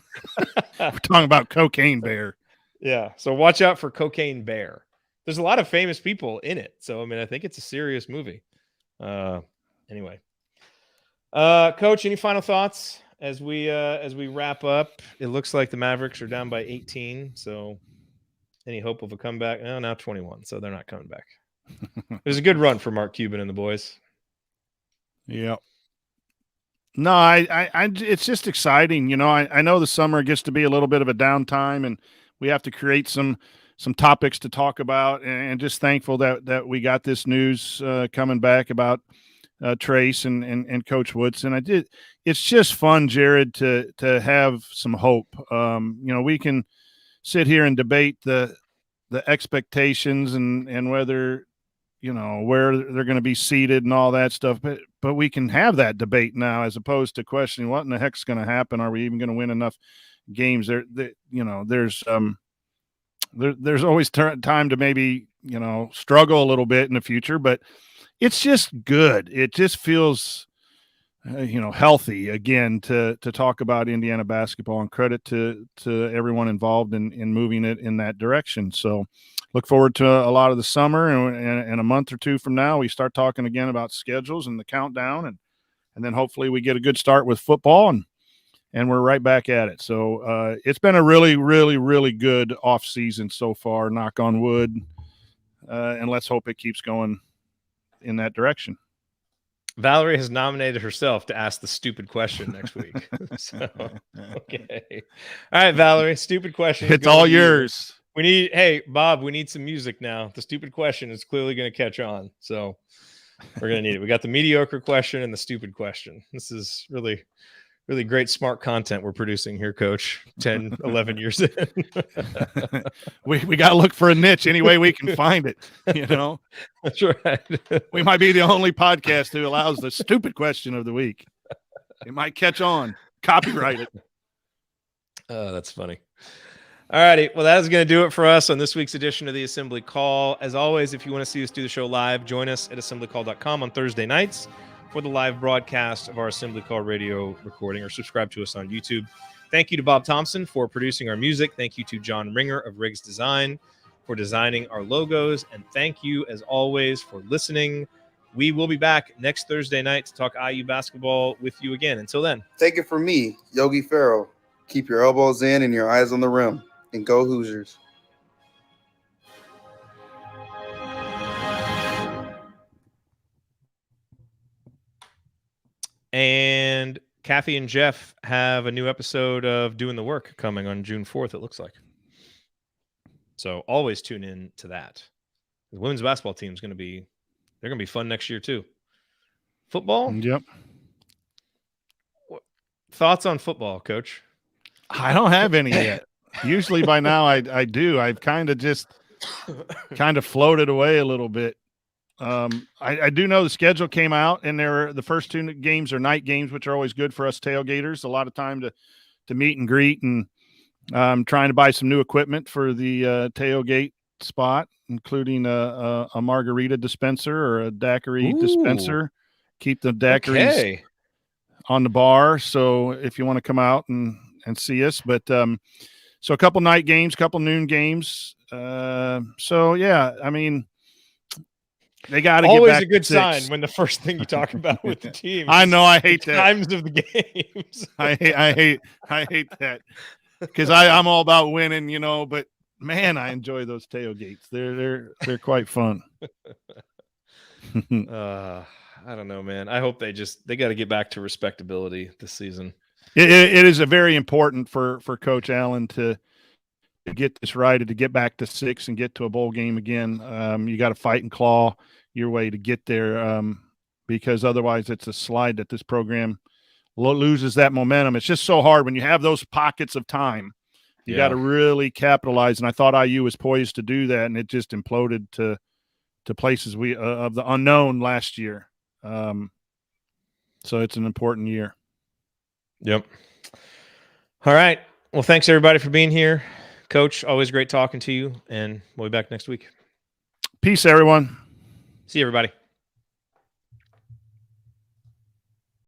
We're talking about Cocaine Bear. Yeah, so watch out for Cocaine Bear. There's a lot of famous people in it, so, I mean, I think it's a serious movie. Anyway. Coach, any final thoughts? As we wrap up? It looks like the Mavericks are down by 18. So any hope of a comeback? No, now 21. So they're not coming back. It was a good run for Mark Cuban and the boys. Yeah. No, I it's just exciting. I know the summer gets to be a little bit of a downtime, and we have to create some topics to talk about, and just thankful that we got this news coming back about Trayce and Coach Woodson. It's just fun, Jared, to have some hope. We can sit here and debate the expectations and whether, where they're going to be seated and all that stuff. But we can have that debate now, as opposed to questioning what in the heck's going to happen. Are we even going to win enough games? There's always time to maybe, struggle a little bit in the future, but it's just good. It just feels, healthy again to talk about Indiana basketball, and credit to everyone involved in moving it in that direction. So look forward to a lot of the summer, and a month or two from now, we start talking again about schedules and the countdown, and then hopefully we get a good start with football, and we're right back at it. So it's been a really, really, really good off season so far, knock on wood. And let's hope it keeps going in that direction. Valerie has nominated herself to ask the stupid question next week. So, okay. All right, Valerie, stupid question. It's all yours. Hey, Bob, we need some music now. The stupid question is clearly going to catch on. So we're going to need it. We got the mediocre question and the stupid question. This is really, really great, smart content we're producing here, Coach. 10, 11 years in. we got to look for a niche any way we can find it. That's right. We might be the only podcast who allows the stupid question of the week. It might catch on. Copyright it. Oh, that's funny. All righty. Well, that is going to do it for us on this week's edition of the Assembly Call. As always, if you want to see us do the show live, join us at assemblycall.com on Thursday nights for the live broadcast of our Assembly Call radio recording, or subscribe to us on YouTube. Thank you to Bob Thompson for producing our music. Thank you to John Ringer of Riggs Design for designing our logos. And thank you, as always, for listening. We will be back next Thursday night to talk IU basketball with you again. Until then. Take it from me, Yogi Ferrell. Keep your elbows in and your eyes on the rim. And go Hoosiers. And Kathy and Jeff have a new episode of Doing the Work coming on June 4th, it looks like. So always tune in to that. The women's basketball team is going to be fun next year too. Football? Yep. Thoughts on football, Coach? I don't have any yet. Usually by now I do. I've kind of floated away a little bit. I do know the schedule came out, and the first two games are night games, which are always good for us tailgaters. A lot of time to meet and greet, and trying to buy some new equipment for the tailgate spot, including a margarita dispenser or a daiquiri dispenser. Keep the daiquiris on the bar. So if you want to come out and see us, but so a couple night games, couple noon games. So yeah, I mean, they got to always get back a good to sign 6. when the first thing you talk about with the team. I know, I hate that. Times of the games. I hate that, because I'm all about winning, But man, I enjoy those tailgates. They're quite fun. I don't know, man. I hope they got to get back to respectability this season. It is a very important for Coach Allen to get this right, and to get back to 6 and get to a bowl game again. You got to fight and claw your way to get there, because otherwise it's a slide that this program loses that momentum. It's just so hard when you have those pockets of time. You got to really capitalize, and I thought IU was poised to do that, and it just imploded to places of the unknown last year. So it's an important year. Yep. All right. Well, thanks everybody for being here. Coach, always great talking to you, and we'll be back next week. Peace, everyone. See you, everybody.